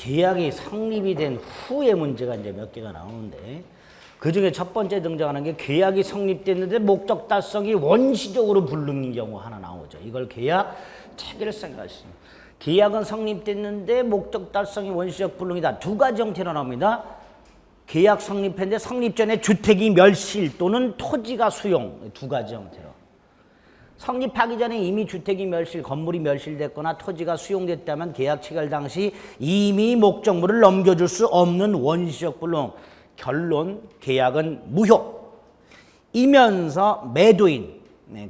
계약이 성립이 된 후의 문제가 이제 몇 개가 나오는데 그 중에 첫 번째 등장하는 게 계약이 성립됐는데 목적 달성이 원시적으로 불능인 경우 하나 나오죠. 이걸 계약 체결성이라고 했습니다. 계약은 성립됐는데 목적 달성이 원시적 불능이다. 두 가지 형태로 나옵니다. 계약 성립했는데 성립 전에 주택이 멸실 또는 토지가 수용, 두 가지 형태로. 성립하기 전에 이미 주택이 멸실, 건물이 멸실됐거나 토지가 수용됐다면 계약 체결 당시 이미 목적물을 넘겨줄 수 없는 원시적 불능. 결론, 계약은 무효. 이면서 매도인,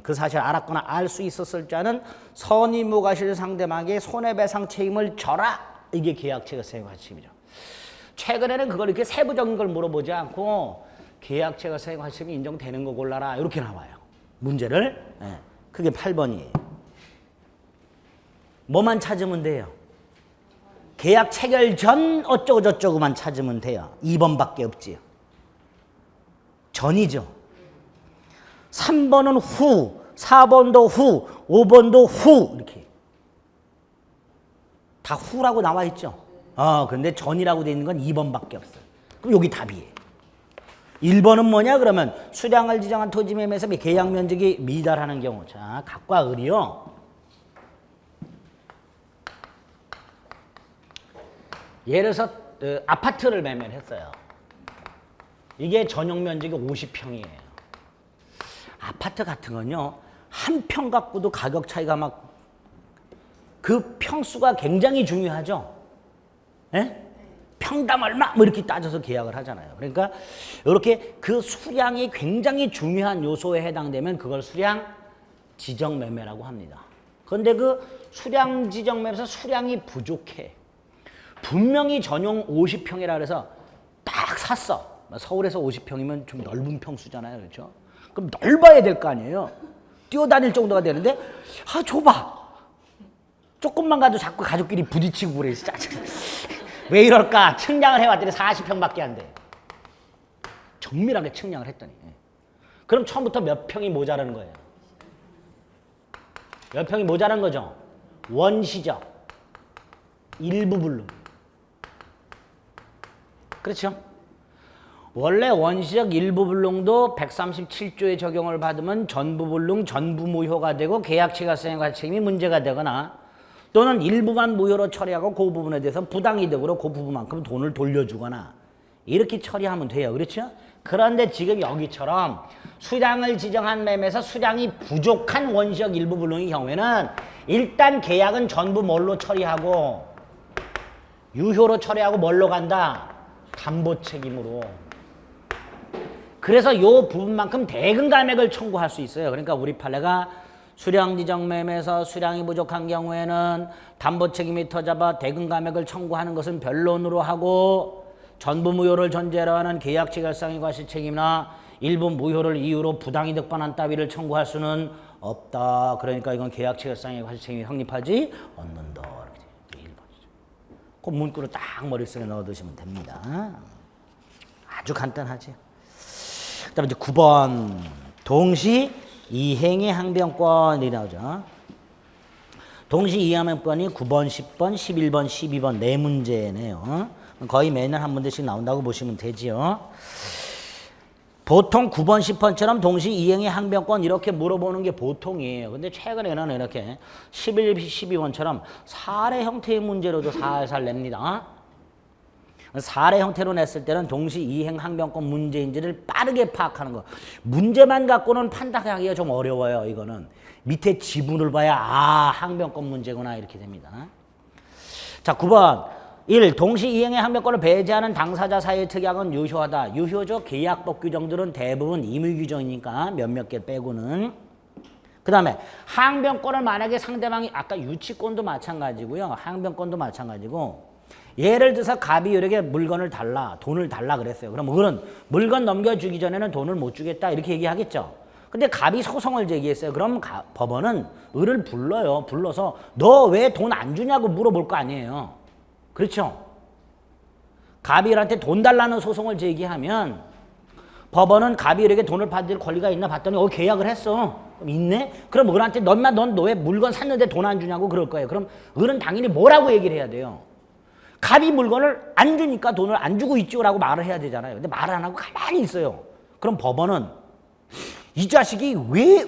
그 사실을 알았거나 알 수 있었을 자는 선의무과실 상대방에게 손해배상 책임을 져라. 이게 계약 체결성의 관심이죠. 최근에는 그걸 이렇게 세부적인 걸 물어보지 않고 계약 체결성의 관심이 인정되는 거 골라라. 이렇게 나와요. 문제를. 그게 8번이에요. 뭐만 찾으면 돼요? 계약 체결 전 어쩌고 저쩌고만 찾으면 돼요. 2번밖에 없지요. 전이죠. 3번은 후, 4번도 후, 5번도 후 이렇게 다 후라고 나와 있죠. 근데 전이라고 돼 있는 건 2번밖에 없어요. 그럼 여기 답이에요. 1번은 뭐냐 그러면 수량을 지정한 토지 매매에서 계약 면적이 미달하는 경우. 자, 각과 을이요. 예를 들어서 아파트를 매매를 했어요. 이게 전용 면적이 50평이에요. 아파트 같은 건요. 한 평 갖고도 가격 차이가 막 그 평수가 굉장히 중요하죠. 예? 평당 얼마 뭐 이렇게 따져서 계약을 하잖아요. 그러니까 이렇게 그 수량이 굉장히 중요한 요소에 해당되면 그걸 수량 지정 매매라고 합니다. 그런데 그 수량 지정 매매에서 수량이 부족해. 분명히 전용 50평이라 그래서 딱 샀어. 서울에서 50평이면 좀 넓은 평수잖아요. 그렇죠? 그럼 넓어야 될 거 아니에요. 뛰어다닐 정도가 되는데 좁아. 조금만 가도 자꾸 가족끼리 부딪히고 그래. 왜 이럴까? 측량을 해왔더니 40평밖에 안 돼. 정밀하게 측량을 했더니. 그럼 처음부터 몇 평이 모자라는 거예요? 몇 평이 모자란 거죠? 원시적 일부 불능. 그렇죠? 원래 원시적 일부 불능도 137조의 적용을 받으면 전부 불능, 전부 무효가 되고 계약 체결성의 가책임이 문제가 되거나 또는 일부만 무효로 처리하고 그 부분에 대해서 부당이득으로 그 부분만큼 돈을 돌려주거나 이렇게 처리하면 돼요. 그렇죠? 그런데 지금 여기처럼 수량을 지정한 매매에서 수량이 부족한 원시적 일부 불능의 경우에는 일단 계약은 전부 뭘로 처리하고 유효로 처리하고 뭘로 간다? 담보 책임으로. 그래서 요 부분만큼 대금 감액을 청구할 수 있어요. 그러니까 우리 판례가 수량 지정 매매에서 수량이 부족한 경우에는 담보 책임이 터잡아 대금 감액을 청구하는 것은 변론으로 하고 전부 무효를 전제로 하는 계약 체결상의 과실 책임이나 일부 무효를 이유로 부당이득 반환 따위를 청구할 수는 없다. 그러니까 이건 계약 체결상의 과실 책임이 성립하지 않는다. 이렇게 1번이죠. 그 문구를 딱 머릿속에 넣어두시면 됩니다. 아주 간단하죠. 그 다음에 이제 9번 동시 이행의 항변권이 나오죠. 동시 이행항변권이 9번, 10번, 11번, 12번 네 문제네요. 거의 매년 한 문제씩 나온다고 보시면 되지요. 보통 9번, 10번처럼 동시 이행의 항변권 이렇게 물어보는 게 보통이에요. 근데 최근에는 이렇게 11, 12번처럼 사례 형태의 문제로도 살살 냅니다. 사례 형태로 냈을 때는 동시 이행 항변권 문제인지를 빠르게 파악하는 거. 문제만 갖고는 판단하기가 좀 어려워요. 이거는 밑에 지문을 봐야 항변권 문제구나 이렇게 됩니다. 자, 9번 1. 동시 이행의 항변권을 배제하는 당사자 사이의 특약은 유효하다. 유효죠. 계약법 규정들은 대부분 임의 규정이니까 몇몇 개 빼고는. 그 다음에 항변권을 만약에 상대방이 아까 유치권도 마찬가지고요. 항변권도 마찬가지고 예를 들어서 갑이 이렇게 물건을 달라, 돈을 달라 그랬어요. 그럼 을은 물건 넘겨주기 전에는 돈을 못 주겠다 이렇게 얘기하겠죠. 근데 갑이 소송을 제기했어요. 그럼 법원은 을을 불러요. 불러서 너 왜 돈 안 주냐고 물어볼 거 아니에요. 그렇죠? 갑이 을한테 돈 달라는 소송을 제기하면 법원은 갑이 을에게 돈을 받을 권리가 있나 봤더니 계약을 했어. 그럼 있네? 그럼 을한테 넌 왜 물건 샀는데 돈 안 주냐고 그럴 거예요. 그럼 을은 당연히 뭐라고 얘기를 해야 돼요? 갑이 물건을 안 주니까 돈을 안 주고 있죠라고 말을 해야 되잖아요. 근데 말을 안 하고 가만히 있어요. 그럼 법원은 이 자식이 왜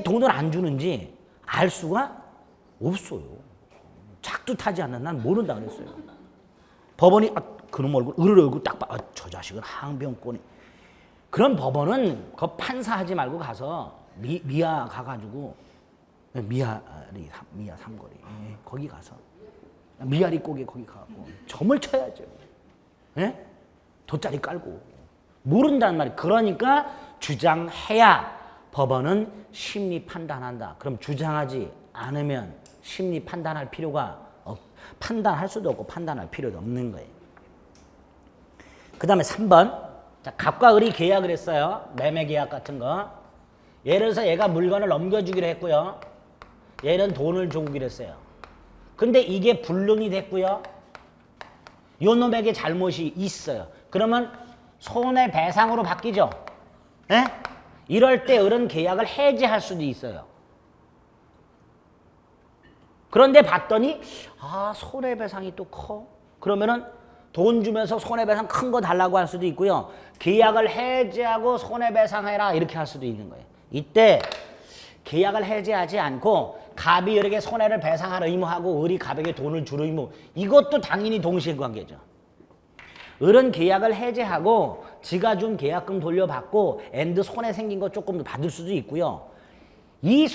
돈을 안 주는지 알 수가 없어요. 작두 타지 않는 난 모른다 그랬어요. 법원이 그놈 얼굴 딱 봐. 저 자식은 항변권이. 그럼 법원은 그 판사하지 말고 가서 미아 가가지고 미아 삼거리 거기 가서 미아리 고개 거기 가고 점을 쳐야죠. 예? 돗자리 깔고 모른다는 말이. 그러니까 주장해야 법원은 심리 판단한다. 그럼 주장하지 않으면 심리 판단할 필요가 판단할 수도 없고 판단할 필요도 없는 거예요. 그 다음에 3번. 자, 갑과 을이 계약을 했어요. 매매 계약 같은 거. 예를 들어서 얘가 물건을 넘겨주기로 했고요. 얘는 돈을 주기로 했어요. 근데 이게 불능이 됐고요. 요 놈에게 잘못이 있어요. 그러면 손해배상으로 바뀌죠. 예? 이럴 때 을은 계약을 해지할 수도 있어요. 그런데 봤더니 손해배상이 또 커. 그러면은 돈 주면서 손해배상 큰 거 달라고 할 수도 있고요. 계약을 해지하고 손해배상해라 이렇게 할 수도 있는 거예요. 이때 계약을 해지하지 않고 갑이 을에게 손해를 배상할 의무하고 을이 갑에게 돈을 줄 의무, 이것도 당연히 동시행관계죠. 을은 계약을 해지하고 지가 준 계약금 돌려받고 엔드 손해 생긴 거 조금 더 받을 수도 있고요. 이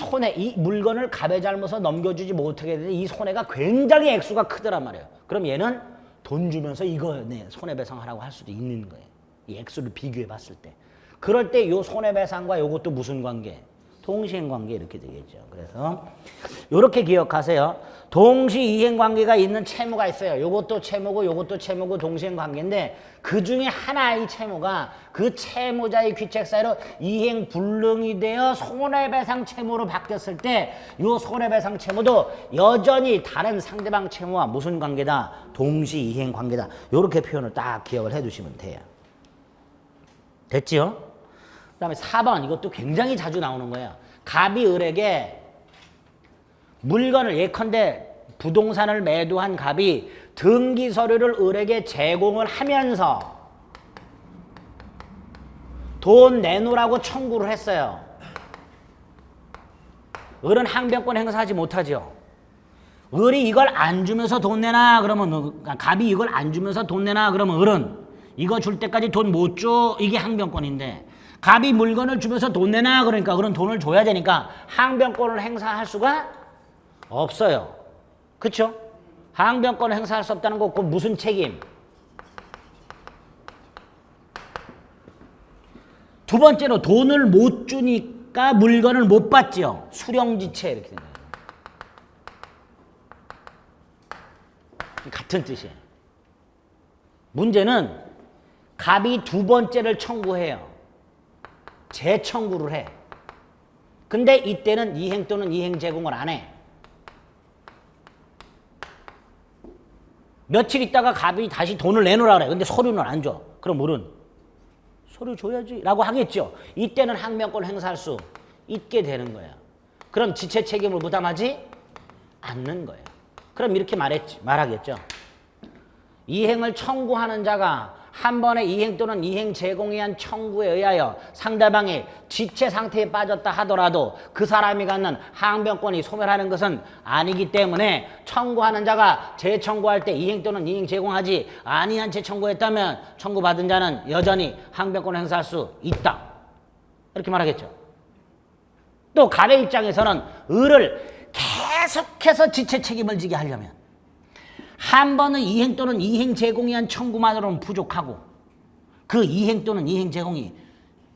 물건을 갑의 잘못을 넘겨주지 못하게 되는데 이 손해가 굉장히 액수가 크더란 말이에요. 그럼 얘는 돈 주면서 이거 손해배상하라고 할 수도 있는 거예요. 이 액수를 비교해 봤을 때. 그럴 때 이 손해배상과 이것도 무슨 관계? 동시행관계 이렇게 되겠죠. 그래서 이렇게 기억하세요. 동시이행관계가 있는 채무가 있어요. 이것도 채무고 이것도 채무고 동시행관계인데 그 중에 하나의 채무가 그 채무자의 귀책 사유로 이행 불능이 되어 손해배상 채무로 바뀌었을 때 이 손해배상 채무도 여전히 다른 상대방 채무와 무슨 관계다? 동시이행관계다. 이렇게 표현을 딱 기억을 해두시면 돼요. 됐지요? 그 다음에 4번, 이것도 굉장히 자주 나오는 거예요. 갑이 을에게 물건을, 예컨대 부동산을 매도한 갑이 등기 서류를 을에게 제공을 하면서 돈 내놓으라고 청구를 했어요. 을은 항변권 행사하지 못하죠. 을이 이걸 안 주면서 돈 내놔 그러면, 갑이 이걸 안 주면서 돈 내놔 그러면 을은 이거 줄 때까지 돈 못 줘, 이게 항변권인데 갑이 물건을 주면서 돈 내놔 그러니까 그런 돈을 줘야 되니까 항변권을 행사할 수가 없어요. 그렇죠? 항변권을 행사할 수 없다는 거 그 무슨 책임? 두 번째로 돈을 못 주니까 물건을 못 받죠. 수령지체 이렇게 되는 거예요. 같은 뜻이에요. 문제는 갑이 두 번째를 청구해요. 재청구를 해. 근데 이때는 이행 또는 이행 제공을 안 해. 며칠 있다가 갑이 다시 돈을 내놓으라 그래. 근데 서류는 안 줘. 그럼 을은 서류 줘야지 라고 하겠죠. 이때는 항변권을 행사할 수 있게 되는 거예요. 그럼 지체 책임을 부담하지 않는 거예요. 그럼 이렇게 말하겠죠. 이행을 청구하는 자가 한 번의 이행 또는 이행 제공에 의한 청구에 의하여 상대방이 지체 상태에 빠졌다 하더라도 그 사람이 갖는 항변권이 소멸하는 것은 아니기 때문에 청구하는 자가 재청구할 때 이행 또는 이행 제공하지 아니한 채 청구했다면 청구받은 자는 여전히 항변권을 행사할 수 있다. 이렇게 말하겠죠. 또 갑의 입장에서는 을을 계속해서 지체 책임을 지게 하려면 한 번은 이행 또는 이행 제공에 의한 청구만으로는 부족하고 그 이행 또는 이행 제공이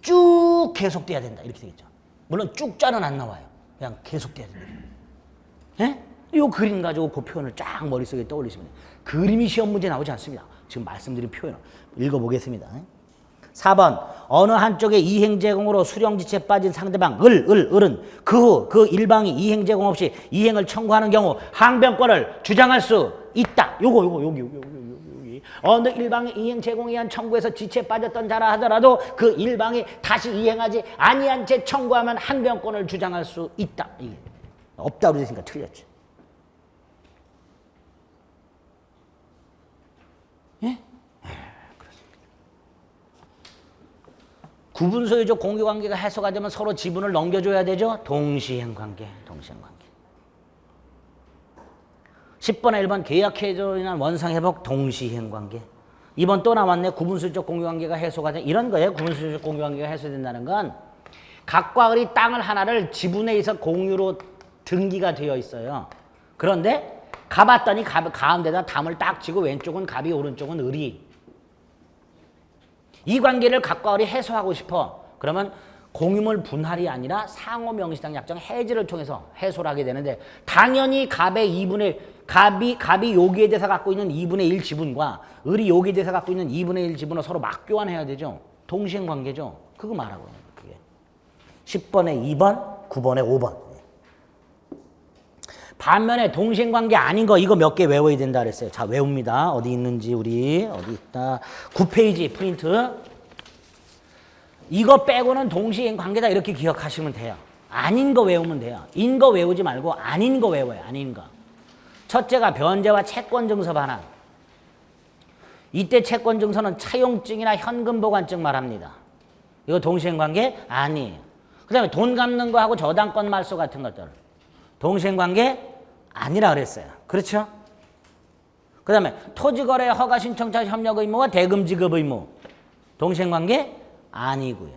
쭉 계속돼야 된다. 이렇게 되겠죠. 물론 쭉자는 안 나와요. 그냥 계속돼야 된다. 예? 이 그림 가지고 그 표현을 쫙 머릿속에 떠올리시면 돼요. 그림이 시험 문제 나오지 않습니다. 지금 말씀드린 표현을 읽어보겠습니다. 4번 어느 한쪽에 이행 제공으로 수령지체에 빠진 상대방 을은 그 후 그 일방이 이행 제공 없이 이행을 청구하는 경우 항변권을 주장할 수 있다. 여기 어느 일방의 이행 제공에 의한 청구에서 지체에 빠졌던 자라 하더라도 그 일방이 다시 이행하지 아니한 채 청구하면 항변권을 주장할 수 있다. 이게 없다고 그랬으니까 틀렸죠. 구분 소유적 공유 관계가 해소가 되면 서로 지분을 넘겨줘야 되죠. 동시행 관계, 동시행 관계. 10번에 1번 계약 해소로 인한 원상 회복 동시행 관계. 2번 또 나왔네. 구분 소유적 공유 관계가 해소가 돼. 이런 거예요. 구분 소유적 공유 관계가 해소된다는 건 각과 을이 땅을 하나를 지분에 의해서 공유로 등기가 되어 있어요. 그런데 가봤더니 가운데다 담을 딱 치고 왼쪽은 갑이 오른쪽은 을이. 이 관계를 각과 을이 해소하고 싶어. 그러면 공유물 분할이 아니라 상호 명시당 약정 해지를 통해서 해소를 하게 되는데 당연히 갑이 여기에 대해서 갖고 있는 2분의 1 지분과 을이 여기에 대해서 갖고 있는 2분의 1 지분을 서로 맞교환해야 되죠. 동시행 관계죠. 그거 말하고요. 그게. 10번에 2번, 9번에 5번. 반면에 동시행 관계 아닌 거 이거 몇 개 외워야 된다 그랬어요. 자, 외웁니다. 어디 있는지 우리 어디 있다. 9페이지 프린트. 이거 빼고는 동시행 관계다 이렇게 기억하시면 돼요. 아닌 거 외우면 돼요. 인 거 외우지 말고 아닌 거 외워요. 아닌 거. 첫째가 변제와 채권증서 반환. 이때 채권증서는 차용증이나 현금보관증 말합니다. 이거 동시행 관계 아니에요. 그 다음에 돈 갚는 거하고 저당권 말소 같은 것들. 동시행 관계 아니라 그랬어요. 그렇죠? 그 다음에 토지거래 허가 신청자 협력 의무와 대금 지급 의무. 동시행 관계 아니고요.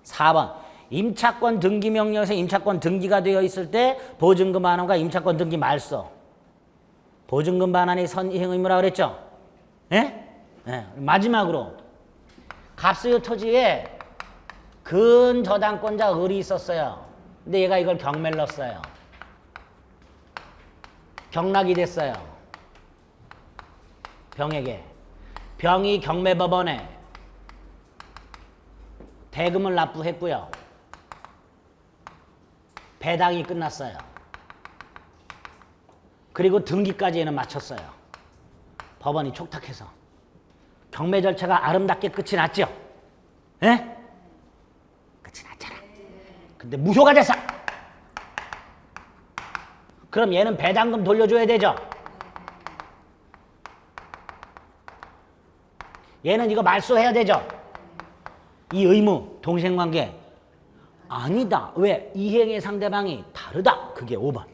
4번 임차권 등기 명령에서 임차권 등기가 되어 있을 때 보증금 반환과 임차권 등기 말소. 보증금 반환이 선이행 의무라고 그랬죠? 예? 예. 마지막으로 갑수요 토지에 근저당권자 을이 있었어요. 근데 얘가 이걸 경매를 넣었어요. 경락이 됐어요. 병에게. 병이 경매법원에 대금을 납부했고요. 배당이 끝났어요. 그리고 등기까지 얘는 마쳤어요. 법원이 촉탁해서. 경매 절차가 아름답게 끝이 났죠? 예? 끝이 났잖아. 근데 무효가 됐어. 그럼 얘는 배당금 돌려줘야 되죠? 얘는 이거 말소해야 되죠? 이 의무, 동시행관계 아니다. 왜? 이행의 상대방이 다르다. 그게 5번.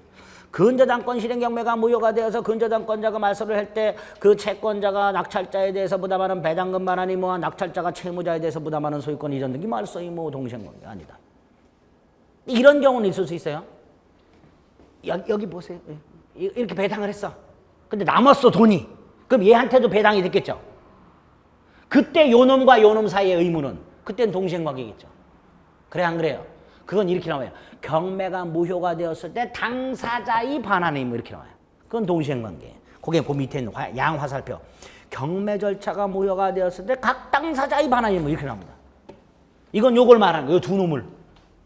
근저당권 실행 경매가 무효가 되어서 근저당권자가 말소를 할 때 그 채권자가 낙찰자에 대해서 부담하는 배당금 반환 의무와 낙찰자가 채무자에 대해서 부담하는 소유권 이전 등기 말소 의무 동시행관계 아니다. 이런 경우는 있을 수 있어요. 여기 보세요. 이렇게 배당을 했어. 근데 남았어 돈이. 그럼 얘한테도 배당이 됐겠죠. 그때 요놈과 요놈 사이의 의무는 그때는 동시행관계겠죠. 그래 안 그래요? 그건 이렇게 나와요. 경매가 무효가 되었을 때 당사자의 반환 의무 이렇게 나와요. 그건 동시행관계. 거기에 그 밑에 있는 양화살표. 경매 절차가 무효가 되었을 때 각 당사자의 반환 의무 이렇게 나옵니다. 이건 요걸 말하는 거예요. 두 놈을.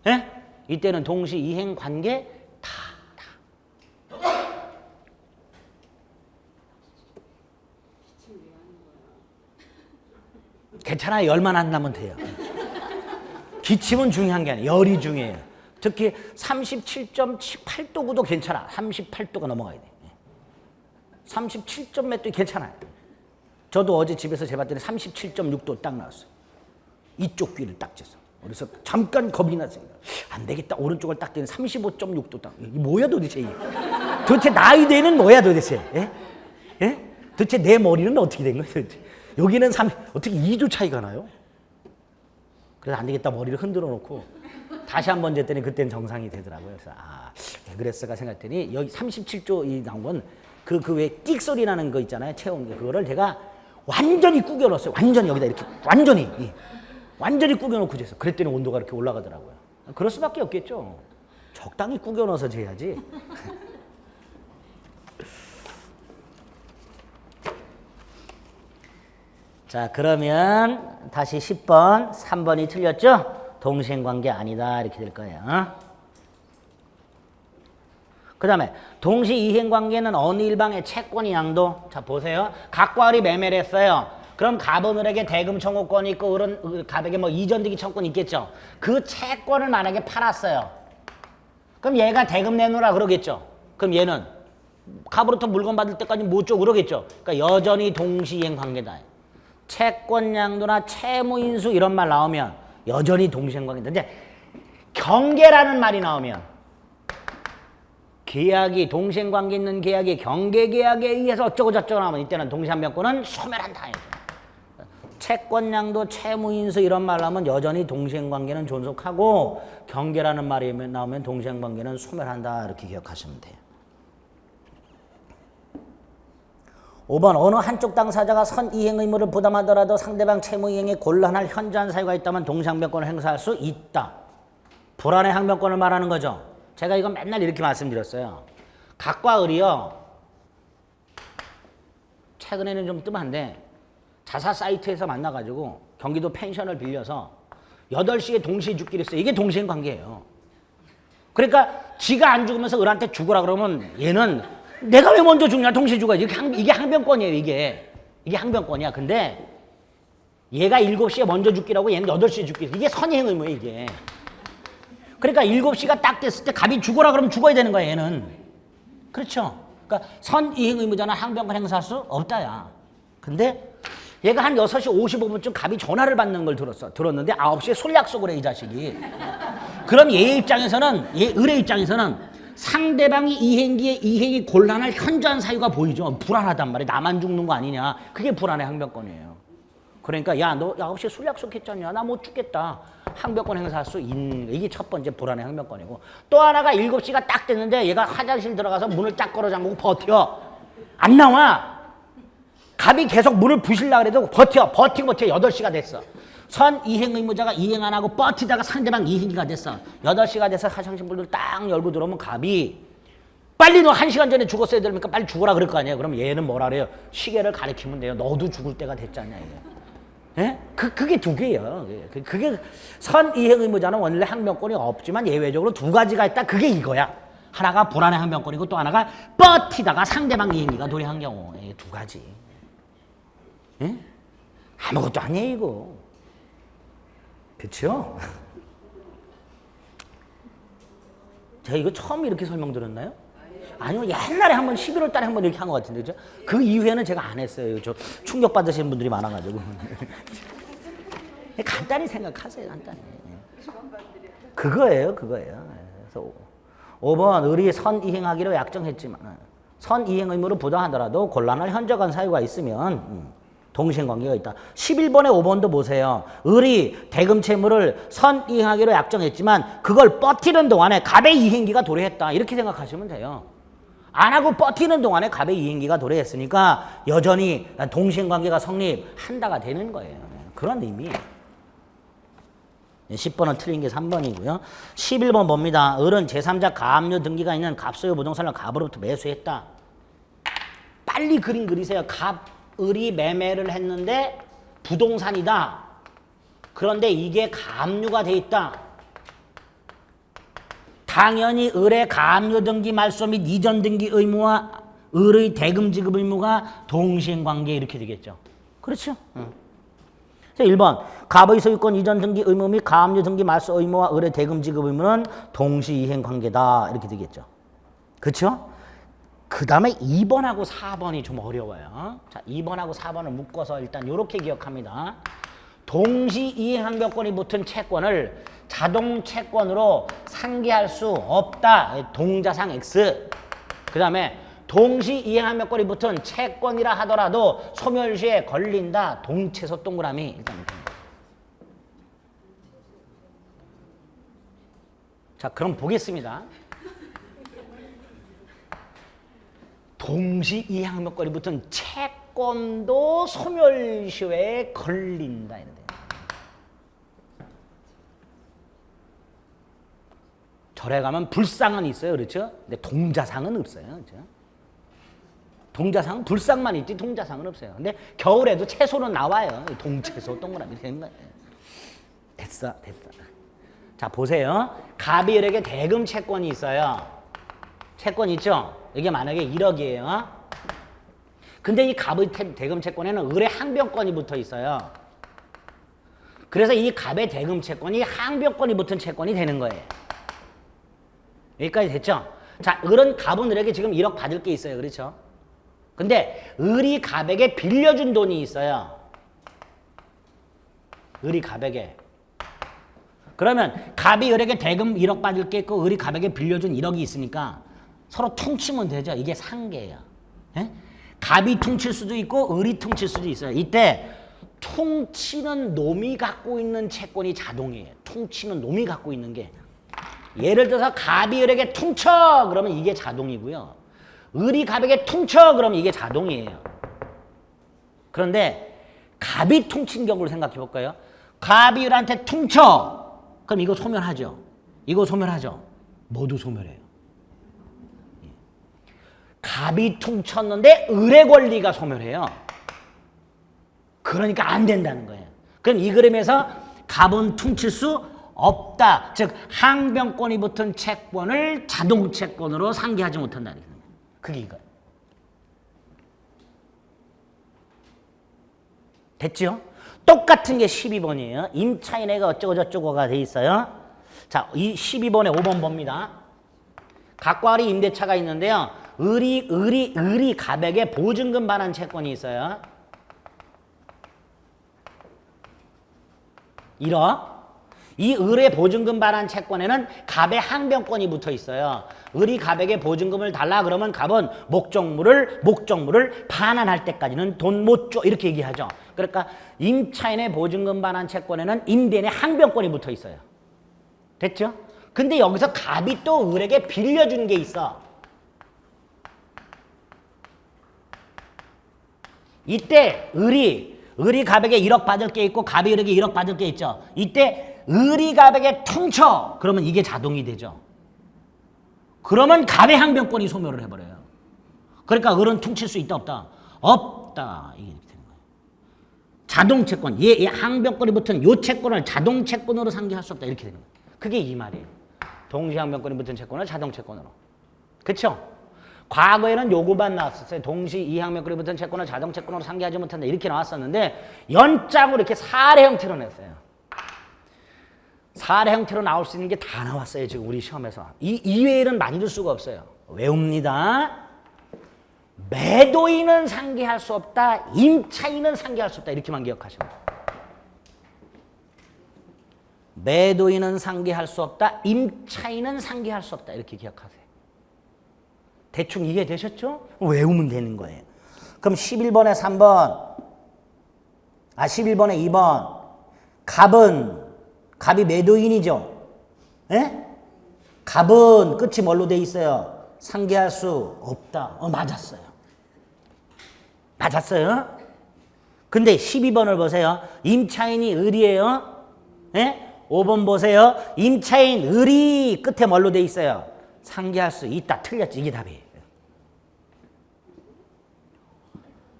예? 이때는 동시 이행관계 다. 괜찮아요. 열만 안 나면 돼요. 기침은 중요한 게 아니에요. 열이 중요해요. 특히 37.8도구도 괜찮아. 38도가 넘어가야 돼. 37점 몇 도 괜찮아요. 저도 어제 집에서 재봤더니 37.6도 딱 나왔어요. 이쪽 귀를 딱 쟀어. 그래서 잠깐 겁이 났어요. 안 되겠다. 오른쪽을 딱 대는 35.6도 딱. 이게 뭐야 도대체. 도대체 나이대는 뭐야 도대체. 예? 예? 도대체 내 머리는 어떻게 된 거야 도대체. 여기는 어떻게 2도 차이가 나요? 그래서 안 되겠다 머리를 흔들어 놓고 다시 한 번 쟀더니 그때는 정상이 되더라고요. 그래서 왜 그랬을까 생각했더니 여기 37조 이 나온 건 그 왜 띡 소리 나는 거 있잖아요. 체온 그거를 제가 완전히 구겨 넣었어요. 완전히 여기다 이렇게 완전히 구겨 놓고 쟀어. 그랬더니 온도가 이렇게 올라가더라고요. 그럴 수밖에 없겠죠. 적당히 구겨 넣어서 재야지. 자, 그러면 다시 10번, 3번이 틀렸죠? 동시행관계 아니다 이렇게 될 거예요. 그 다음에 동시이행관계는 어느 일방의 채권이 양도. 자, 보세요. 갑과 을이 매매를 했어요. 그럼 갑은 을에게 대금 청구권이 있고 을은 갑에게 뭐 이전등기 청구권이 있겠죠. 그 채권을 만약에 팔았어요. 그럼 얘가 대금 내놓으라 그러겠죠. 그럼 얘는 갑으로부터 물건 받을 때까지 못 줘 그러겠죠. 그러니까 여전히 동시이행관계다. 채권 양도나 채무 인수 이런 말 나오면 여전히 동생관계인데 경계라는 말이 나오면 계약이 동생관계 있는 계약이 경계계약에 의해서 어쩌고 저쩌고 하면 이때는 동시한변권은 소멸한다. 채권량도 채무인수 이런 말 하면 여전히 동생관계는 존속하고 경계라는 말이 나오면 동생관계는 소멸한다. 이렇게 기억하시면 돼요. 5번 어느 한쪽 당사자가 선이행 의무를 부담하더라도 상대방 채무이행에 곤란할 현저한 사유가 있다면 동시항변권을 행사할 수 있다. 불안의 항변권을 말하는 거죠. 제가 이건 맨날 이렇게 말씀드렸어요. 각과 을이요. 최근에는 좀 뜸한데 자사 사이트에서 만나가지고 경기도 펜션을 빌려서 8시에 동시에 죽기로 했어요. 이게 동시행 관계예요. 그러니까 지가 안 죽으면서 을한테 죽으라 그러면 얘는 내가 왜 먼저 죽냐 동시에 죽어야지. 이게 항변권이에요. 이게 항변권이야. 근데 얘가 7시에 먼저 죽기라고 얘는 8시에 죽기. 이게 선이행 의무예요. 이게. 그러니까 7시가 딱 됐을 때 갑이 죽어라 그러면 죽어야 되는 거야. 얘는. 그렇죠. 그러니까 선이행 의무자는 항변권 행사할 수 없다야. 근데 얘가 한 6시 55분쯤 갑이 전화를 받는 걸 들었는데 9시에 술 약속을 해, 이 자식이. 그럼 얘의 입장에서는, 을의 입장에서는 상대방이 이행이 곤란할 현저한 사유가 보이죠. 불안하단 말이야. 나만 죽는 거 아니냐. 그게 불안의 항변권이에요. 그러니까 야, 너 9시에 술 약속했잖냐. 나 못 죽겠다. 항변권 행사할 수 있는, 이게 첫 번째 불안의 항변권이고, 또 하나가 7시가 딱 됐는데 얘가 화장실 들어가서 문을 쫙 걸어 잠그고 버텨. 안 나와. 갑이 계속 문을 부실라 그래도 버티고 8시가 됐어. 선이행 의무자가 이행 안 하고 버티다가 상대방 이행이가 됐어. 8시가 돼서 화장실 문을 딱 열고 들어오면 갑이 빨리 너 1시간 전에 죽었어야 되니까 빨리 죽어라 그럴 거 아니에요. 그럼 얘는 뭐라 그래요? 시계를 가리키면 돼요. 너도 죽을 때가 됐잖냐. 예? 그게 두 개예요. 그게 선이행 의무자는 원래 항변권이 없지만 예외적으로 두 가지가 있다. 그게 이거야. 하나가 불안의 항변권이고 또 하나가 버티다가 상대방 이행이가 도래한 경우. 이게 두 가지. 예? 아무것도 아니에요 이거. 그렇죠? 제가 이거 처음 이렇게 설명드렸나요? 아니요, 옛날에 한번 11월 달에 한번 이렇게 한 것 같은데, 그죠? 그 이후에는 제가 안 했어요. 저 충격받으시는 분들이 많아가지고. 간단히 생각하세요, 간단히. 그거예요. 그래서 5번, 을이 선이행하기로 약정했지만, 선이행 의무를 부당하더라도 곤란할 현저한 사유가 있으면, 동시행관계가 있다. 11번에 5번도 보세요. 을이 대금 채무를 선이행하기로 약정했지만 그걸 버티는 동안에 갑의 이행기가 도래했다. 이렇게 생각하시면 돼요. 안 하고 버티는 동안에 갑의 이행기가 도래했으니까 여전히 동시행관계가 성립한다가 되는 거예요. 그런 의미. 10번은 틀린 게 3번이고요. 11번 봅니다. 을은 제3자 가압류 등기가 있는 갑소유 부동산을 갑으로부터 매수했다. 빨리 그림 그리세요. 을이 매매를 했는데 부동산이다. 그런데 이게 가압류가 돼 있다. 당연히 을의 가압류 등기 말소 및 이전 등기 의무와 을의 대금 지급 의무가 동시행관계 이렇게 되겠죠. 그렇죠? 자, 1번 갑의 소유권 이전 등기 의무 및 가압류 등기 말소 의무와 을의 대금 지급 의무는 동시이행관계다. 이렇게 되겠죠. 그렇죠? 그 다음에 2번하고 4번이 좀 어려워요. 자, 2번하고 4번을 묶어서 일단 이렇게 기억합니다. 동시이행항변권이 붙은 채권을 자동 채권으로 상계할 수 없다. 동자상 X. 그 다음에 동시이행항변권이 붙은 채권이라 하더라도 소멸시에 걸린다. 동채소 동그라미. 일단 이렇게. 자, 그럼 보겠습니다. 동시이행항변권이 붙은 채권도 소멸시효에 걸린다. 절에 가면 불상은 있어요. 그렇죠? 근데 동자상은 없어요. 그렇죠? 동자상은 불상만 있지 동자상은 없어요. 근데 겨울에도 채소는 나와요. 동채소 동그라미 되는 거예요. 됐어. 자, 보세요. 갑이 을에게 대금 채권이 있어요. 채권 있죠? 이게 만약에 1억이에요. 근데 이 갑의 대금 채권에는 을의 항변권이 붙어 있어요. 그래서 이 갑의 대금 채권이 항변권이 붙은 채권이 되는 거예요. 여기까지 됐죠? 자, 갑은 을에게 지금 1억 받을 게 있어요. 그렇죠? 근데 을이 갑에게 빌려준 돈이 있어요. 을이 갑에게. 그러면 갑이 을에게 대금 1억 받을 게 있고 을이 갑에게 빌려준 1억이 있으니까 서로 퉁치면 되죠. 이게 상계예요. 예? 갑이 퉁칠 수도 있고 을이 퉁칠 수도 있어요. 이때 퉁치는 놈이 갖고 있는 채권이 자동이에요. 퉁치는 놈이 갖고 있는 게. 예를 들어서 갑이 을에게 퉁쳐 그러면 이게 자동이고요. 을이 갑에게 퉁쳐 그러면 이게 자동이에요. 그런데 갑이 퉁친 경우를 생각해 볼까요? 갑이 을한테 퉁쳐 그럼 이거 소멸하죠. 이거 소멸하죠. 모두 소멸해요. 갑이 퉁쳤는데 을의 권리가 소멸해요. 그러니까 안 된다는 거예요. 그럼 이 그림에서 갑은 퉁칠 수 없다. 즉 항변권이 붙은 채권을 자동 채권으로 상기하지 못한다는 거예요. 그게 이거예요. 됐죠? 똑같은 게 12번이에요. 임차인애가 어쩌고저쩌고가 돼 있어요. 자, 이 12번에 5번 봅니다. 갑과 을이 임대차가 있는데요. 을이 갑에게 보증금 반환 채권이 있어요. 1억. 이 을의 보증금 반환 채권에는 갑의 항변권이 붙어 있어요. 을이 갑에게 보증금을 달라 그러면 갑은 목적물을 반환할 때까지는 돈 못 줘 이렇게 얘기하죠. 그러니까 임차인의 보증금 반환 채권에는 임대인의 항변권이 붙어 있어요. 됐죠? 근데 여기서 갑이 또 을에게 빌려준 게 있어. 이때 을이 갑에게 1억 받을 게 있고 갑이 을에게 1억 받을 게 있죠. 이때 을이 갑에게 퉁쳐 그러면 이게 자동이 되죠. 그러면 갑의 항변권이 소멸을 해버려요. 그러니까 을은 퉁칠 수 있다 없다? 없다. 이게 이렇게 되는 거예요. 자동채권, 얘 항변권이 붙은 요 채권을 자동채권으로 상기할 수 없다. 이렇게 되는 거예요. 그게 이 말이에요. 동시항변권이 붙은 채권을 자동채권으로. 그렇죠? 과거에는 요거만 나왔었어요. 동시 이항변권이 붙은 채권을 자동채권으로 상기하지 못한다. 이렇게 나왔었는데 연장으로 이렇게 사례 형태로 냈어요. 사례 형태로 나올 수 있는 게 다 나왔어요. 지금 우리 시험에서. 이 이외에는 만들 수가 없어요. 외웁니다. 매도인은 상기할 수 없다. 임차인은 상기할 수 없다. 이렇게만 기억하시면 돼요. 매도인은 상기할 수 없다. 임차인은 상기할 수 없다. 이렇게 기억하세요. 대충 이해되셨죠? 외우면 되는 거예요. 그럼 11번에 3번, 11번에 2번. 갑이 매도인이죠. 예? 갑은 끝이 뭘로 돼 있어요? 상기할 수 없다. 맞았어요. 맞았어요? 근데 12번을 보세요. 임차인이 을이에요. 예? 5번 보세요. 임차인 을이 끝에 뭘로 돼 있어요? 상기할 수 있다. 틀렸지. 이게 답이에요.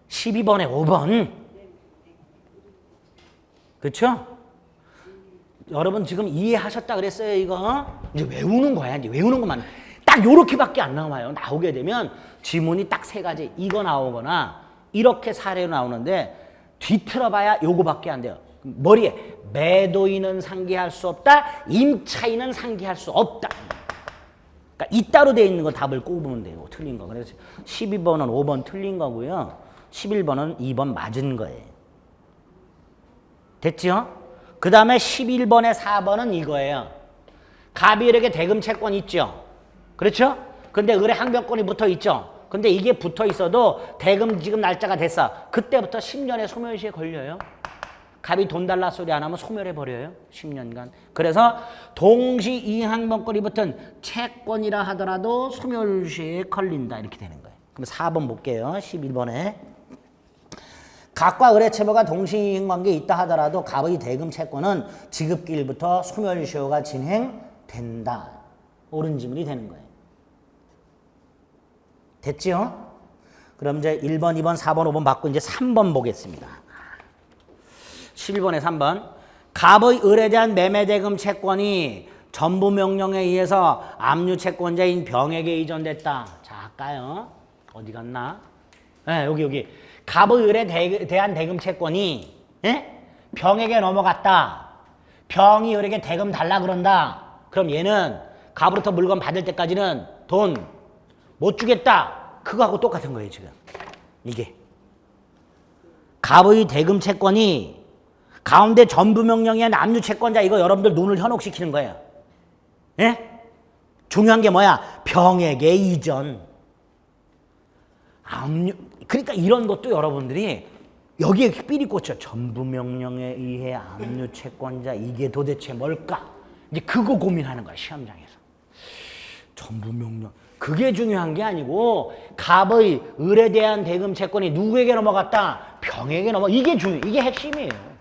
12번에 5번. 그렇죠? 여러분 지금 이해하셨다 그랬어요, 이거? 이제 외우는 거야. 이제 외우는 것만. 딱 요렇게밖에 안 나와요. 나오게 되면 지문이 딱 3가지. 이거 나오거나 이렇게 사례로 나오는데 뒤틀어봐야 요거밖에 안 돼요. 머리에 매도인은 상기할 수 없다. 임차인은 상기할 수 없다. 그러니까 이따로 돼 있는 거 답을 꼽으면 돼요. 틀린 거. 그래서 12번은 5번 틀린 거고요. 11번은 2번 맞은 거예요. 됐죠? 그 다음에 11번에 4번은 이거예요. 갑이 을에게 대금 채권 있죠? 그렇죠? 근데 을의 항변권이 붙어 있죠? 근데 이게 붙어 있어도 대금 지금 날짜가 됐어. 그때부터 10년의 소멸시에 걸려요. 갑이 돈 달라 소리 안 하면 소멸해버려요. 10년간. 그래서 동시 이항변권이 붙은 채권이라 하더라도 소멸시에 걸린다. 이렇게 되는 거예요. 그럼 4번 볼게요. 11번에. 갑과 을의 채무가 동시이행관계에 있다 하더라도 갑의 대금 채권은 지급기일부터 소멸시효가 진행된다. 옳은 지문이 되는 거예요. 됐죠? 그럼 이제 1번, 2번, 4번, 5번 받고 이제 3번 보겠습니다. 11번에 3번. 갑의 을에 대한 매매대금 채권이 전부 명령에 의해서 압류 채권자인 병에게 이전됐다. 자, 할까요? 어디 갔나? 네, 여기. 갑의 을에 대한 대금 채권이 병에게 넘어갔다. 병이 을에게 대금 달라 그런다. 그럼 얘는 갑으로부터 물건 받을 때까지는 돈 못 주겠다. 그거하고 똑같은 거예요, 지금. 이게. 갑의 대금 채권이 가운데 전부 명령의 남유 채권자 이거 여러분들 눈을 현혹시키는 거예요. 예? 중요한 게 뭐야? 병액의 이전. 압류. 그러니까 이런 것도 여러분들이 여기에 삘이 꽂혀. 전부 명령에 의해 압류 채권자 이게 도대체 뭘까? 이제 그거 고민하는 거야 시험장에서. 전부 명령. 그게 중요한 게 아니고 갑의 을에 대한 대금 채권이 누구에게 넘어갔다? 병에게 넘어. 이게 중요. 이게 핵심이에요.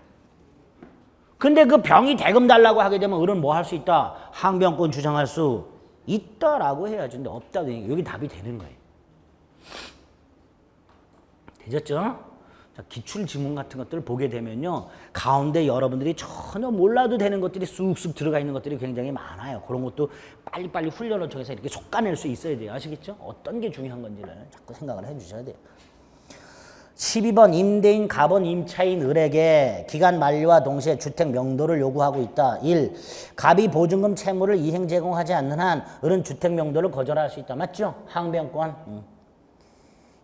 근데 그 병이 대금 달라고 하게 되면 을은 뭐 할 수 있다? 항변권 주장할 수 있다라고 해야지. 근데 없다고 여기 답이 되는 거예요. 되셨죠? 자, 기출 지문 같은 것들을 보게 되면요. 가운데 여러분들이 전혀 몰라도 되는 것들이 쑥쑥 들어가 있는 것들이 굉장히 많아요. 그런 것도 빨리빨리 훈련을 통해서 이렇게 솎아낼 수 있어야 돼요. 아시겠죠? 어떤 게 중요한 건지를 자꾸 생각을 해 주셔야 돼요. 12번 임대인 갑은 임차인 을에게 기간 만료와 동시에 주택 명도를 요구하고 있다. 1. 갑이 보증금 채무를 이행 제공하지 않는 한 을은 주택 명도를 거절할 수 있다. 맞죠? 항변권.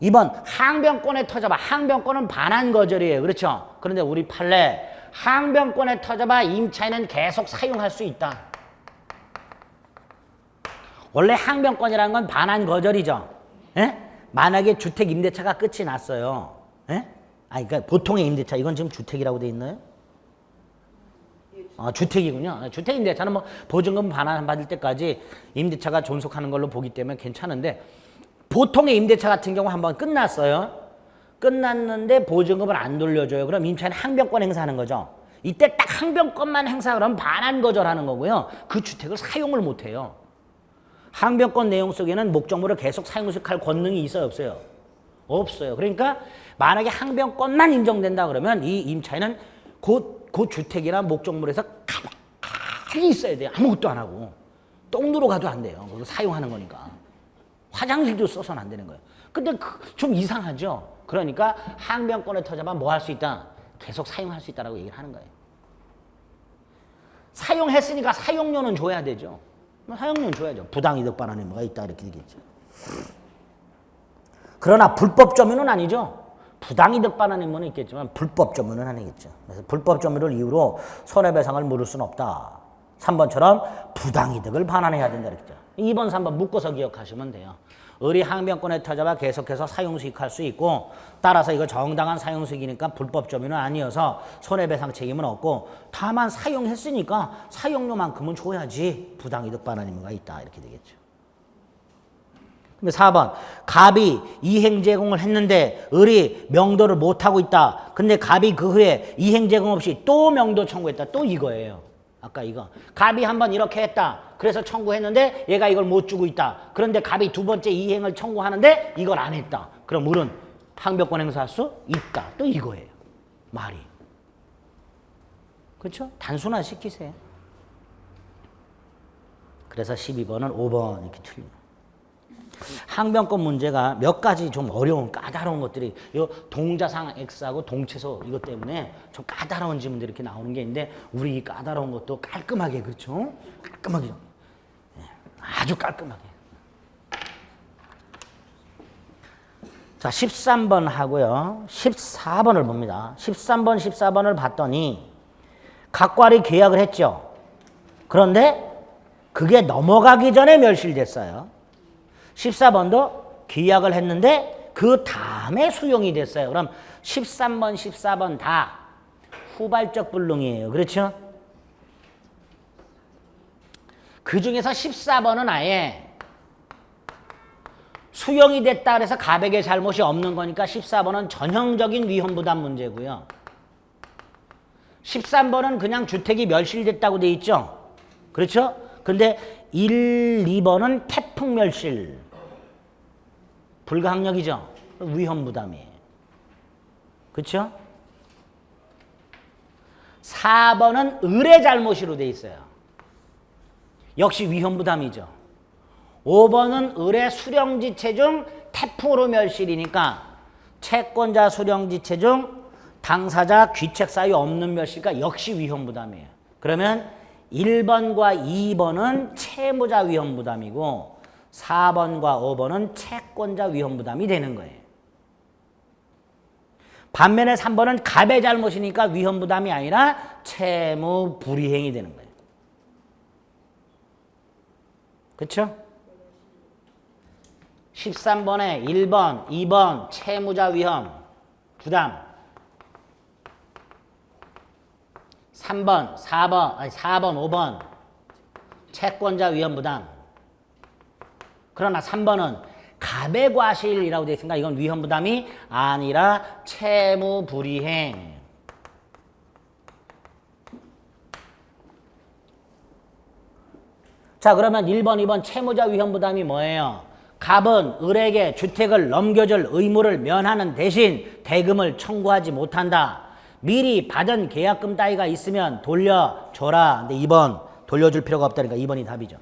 2번 항변권에 터져봐. 항변권은 반환 거절이에요. 그렇죠? 그런데 우리 판례 항변권에 터져봐 임차인은 계속 사용할 수 있다. 원래 항변권이라는 건 반환 거절이죠. 예? 만약에 주택 임대차가 끝이 났어요. 예? 그러니까 보통의 임대차 이건 지금 주택이라고 돼 있나요? 주택이군요. 주택 임대차는 뭐 보증금 반환 받을 때까지 임대차가 존속하는 걸로 보기 때문에 괜찮은데 보통의 임대차 같은 경우 한번 끝났어요. 끝났는데 보증금을 안 돌려줘요. 그럼 임차인은 항변권 행사하는 거죠. 이때 딱 항변권만 행사하면 반환 거절하는 거고요. 그 주택을 사용을 못 해요. 항변권 내용 속에는 목적물을 계속 사용할 권능이 있어요, 없어요? 없어요. 그러니까 만약에 항변권만 인정된다 그러면 이 임차인은 그 주택이나 목적물에서 가만히 있어야 돼요. 아무것도 안 하고. 똥 누러 가도 안 돼요. 그거 사용하는 거니까. 화장실도 써서는 안 되는 거예요. 근데 좀 이상하죠? 그러니까 항변권에 터져봐 뭐 할 수 있다? 계속 사용할 수 있다라고 얘기를 하는 거예요. 사용했으니까 사용료는 줘야 되죠. 사용료는 줘야죠. 부당이득 반환에 뭐가 있다 이렇게 되겠죠. 그러나 불법 점유는 아니죠. 부당이득 반환의 뭐는 있겠지만 불법 점유는 아니겠죠. 그래서 불법 점유를 이유로 손해배상을 물을 수는 없다. 3번처럼 부당이득을 반환해야 된다 그랬죠. 2번, 3번 묶어서 기억하시면 돼요. 을이 항변권에 터져봐 계속해서 사용수익할 수 있고 따라서 이거 정당한 사용수익이니까 불법 점유는 아니어서 손해배상 책임은 없고 다만 사용했으니까 사용료만큼은 줘야지 부당이득 반환이 뭐가 있다 이렇게 되겠죠. 근데 4번 갑이 이행 제공을 했는데 을이 명도를 못하고 있다. 근데 갑이 그 후에 이행 제공 없이 또 명도 청구했다. 또 이거예요. 아까 이거 갑이 한번 이렇게 했다. 그래서 청구했는데 얘가 이걸 못 주고 있다. 그런데 갑이 두 번째 이행을 청구하는데 이걸 안 했다. 그럼 을은 항변권 행사할 수 있다. 또 이거예요. 말이. 그렇죠? 단순화시키세요. 그래서 12번은 5번 이렇게 틀립니다. 항변권 문제가 몇 가지 좀 어려운 까다로운 것들이 이 동자상 X하고 동체소 이것 때문에 좀 까다로운 지문들이 이렇게 나오는 게 있는데 우리 이 까다로운 것도 깔끔하게 그렇죠? 깔끔하게 아주 깔끔하게. 자 13번 하고요. 14번을 봅니다. 13번 14번을 봤더니 각괄이 계약을 했죠. 그런데 그게 넘어가기 전에 멸실됐어요. 14번도 계약을 했는데 그 다음에 수용이 됐어요. 그럼 13번, 14번 다 후발적 불능이에요. 그렇죠? 그 중에서 14번은 아예 수용이 됐다 그래서 갑에게 잘못이 없는 거니까 14번은 전형적인 위험부담 문제고요. 13번은 그냥 주택이 멸실됐다고 돼 있죠? 그렇죠? 근데 1, 2번은 태풍 멸실. 불가항력이죠? 위험부담이에요. 그렇죠? 4번은 을의 잘못으로 돼 있어요. 역시 위험부담이죠. 5번은 을의 수령지체 중 태풍으로 멸실이니까 채권자 수령지체 중 당사자 귀책 사유 없는 멸실과 역시 위험부담이에요. 그러면 1번과 2번은 채무자 위험부담이고 4번과 5번은 채권자 위험부담이 되는 거예요. 반면에 3번은 갑의 잘못이니까 위험부담이 아니라 채무 불이행이 되는 거예요. 그렇죠? 13번에 1번, 2번 채무자 위험 부담 3번, 4번, 5번 채권자 위험 부담. 그러나 3번은 갑의 과실이라고 되어 있으니까 이건 위험 부담이 아니라 채무 불이행. 자, 그러면 1번, 2번 채무자 위험 부담이 뭐예요? 갑은 을에게 주택을 넘겨줄 의무를 면하는 대신 대금을 청구하지 못한다. 미리 받은 계약금 따위가 있으면 돌려줘라. 근데 2번 돌려줄 필요가 없다니까 2번이 답이죠.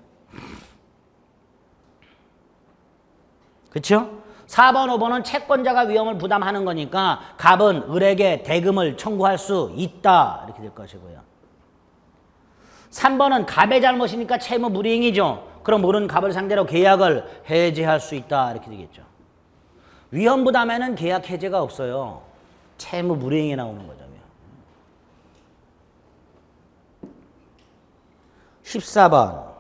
그렇죠? 4번, 5번은 채권자가 위험을 부담하는 거니까 갑은 을에게 대금을 청구할 수 있다. 이렇게 될 것이고요. 3번은 갑의 잘못이니까 채무 불이행이죠. 그럼 을은 갑을 상대로 계약을 해제할 수 있다. 이렇게 되겠죠. 위험 부담에는 계약 해제가 없어요. 채무 불이행에 나오는 거죠. 14번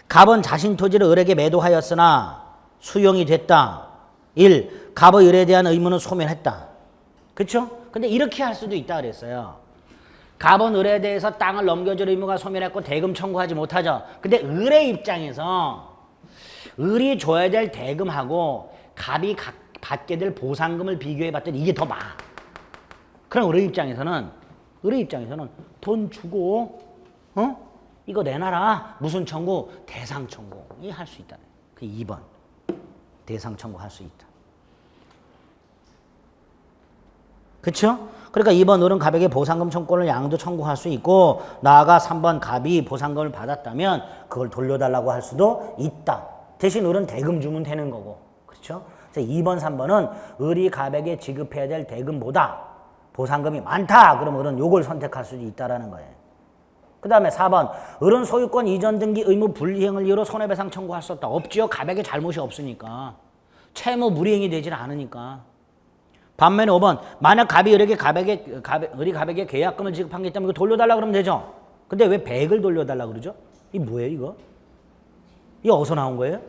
갑은 자신 토지를 을에게 매도하였으나 수용이 됐다. 1. 갑의 을에 대한 의무는 소멸했다. 그렇죠? 근데 이렇게 할 수도 있다 그랬어요. 갑은 을에 대해서 땅을 넘겨줄 의무가 소멸했고 대금 청구하지 못하죠. 근데 을의 입장에서 을이 줘야 될 대금하고 갑이 받게 될 보상금을 비교해 봤더니 이게 더 많아. 그럼 을의 입장에서는 돈 주고 이거 내놔라. 무슨 청구? 대상 청구. 이 할 수 있다. 그 2번. 대상 청구할 수 있다. 그렇죠? 그러니까 2번 을은 갑에게 보상금 청구권을 양도 청구할 수 있고 나아가 3번 갑이 보상금을 받았다면 그걸 돌려달라고 할 수도 있다. 대신 을은 대금 주면 되는 거고. 그렇죠? 그래서 2번, 3번은 을이 갑에게 지급해야 될 대금보다 보상금이 많다. 그럼 을은 요걸 선택할 수도 있다라는 거예요. 그 다음에 4번 을은 소유권 이전 등기 의무 불이행을 이유로 손해배상 청구할 수 없다. 없지요. 갑에게 잘못이 없으니까. 채무 불이행이 되질 않으니까. 반면에 5번 만약 갑이 을이 갑에게 계약금을 지급한 게 있다면 이거 돌려달라 그러면 되죠. 근데 왜 100을 돌려달라 그러죠? 이게 뭐예요 이거? 이게 어디서 나온 거예요?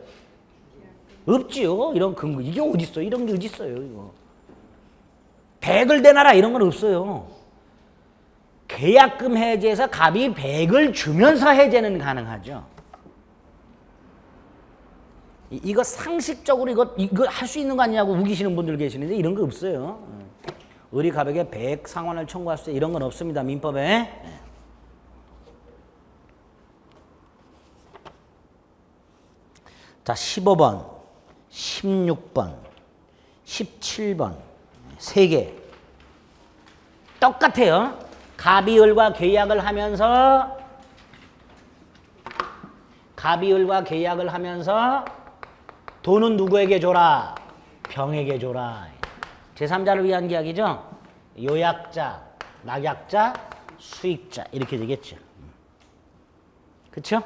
없지요. 이런 근거. 이게 어디 있어요? 이런 게 어디 있어요 이거. 100을 대놔라 이런 건 없어요. 계약금 해제에서 갑이 100을 주면서 해제는 가능하죠. 이거 상식적으로 이거 할 수 있는 거 아니냐고 우기시는 분들 계시는데 이런 거 없어요. 을이 갑에게 100 상환을 청구할 수 이런 건 없습니다. 민법에. 자, 15번, 16번, 17번 3개 똑같아요. 갑이 을과 계약을 하면서 돈은 누구에게 줘라? 병에게 줘라. 제3자를 위한 계약이죠. 요약자, 낙약자, 수익자 이렇게 되겠죠. 그렇죠?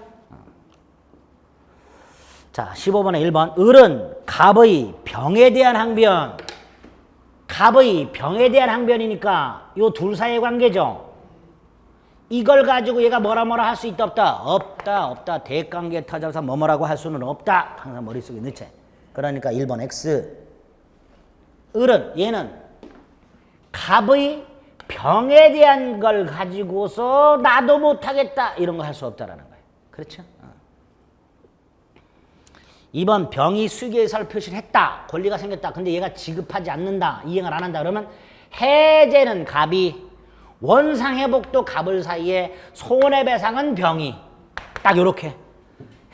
자, 15번에 1번 을은 갑의 병에 대한 항변이니까 요 둘 사이의 관계죠. 이걸 가지고 얘가 뭐라 할 수 있다 없다. 대관계 터져서 뭐라고 할 수는 없다. 항상 머릿속에 넣지. 그러니까 1번 X. 얘는 갑의 병에 대한 걸 가지고서 나도 못하겠다 이런 거 할 수 없다라는 거예요. 그렇죠? 2번 병이 수익의 의사를 표시를 했다. 권리가 생겼다. 근데 얘가 지급하지 않는다. 이행을 안 한다. 그러면 해제는 갑이, 원상회복도 갑을 사이에, 손해배상은 병이. 딱 요렇게.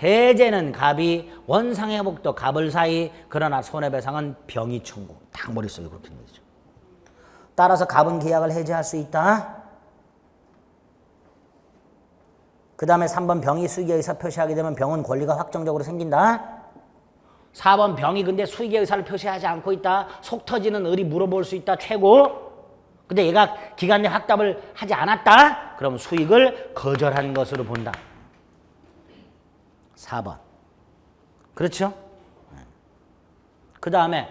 해제는 갑이, 원상회복도 갑을 사이, 그러나 손해배상은 병이 청구. 딱 머릿속에 그렇게 되는 거죠. 따라서 갑은 계약을 해제할 수 있다. 그 다음에 3번 병이 수익의 의사 표시하게 되면 병은 권리가 확정적으로 생긴다. 4번 병이 근데 수익의 의사를 표시하지 않고 있다. 속 터지는 을이 물어볼 수 있다. 최고. 근데 얘가 기간 내 확답을 하지 않았다. 그럼 수익을 거절한 것으로 본다. 4번. 그렇죠? 그 다음에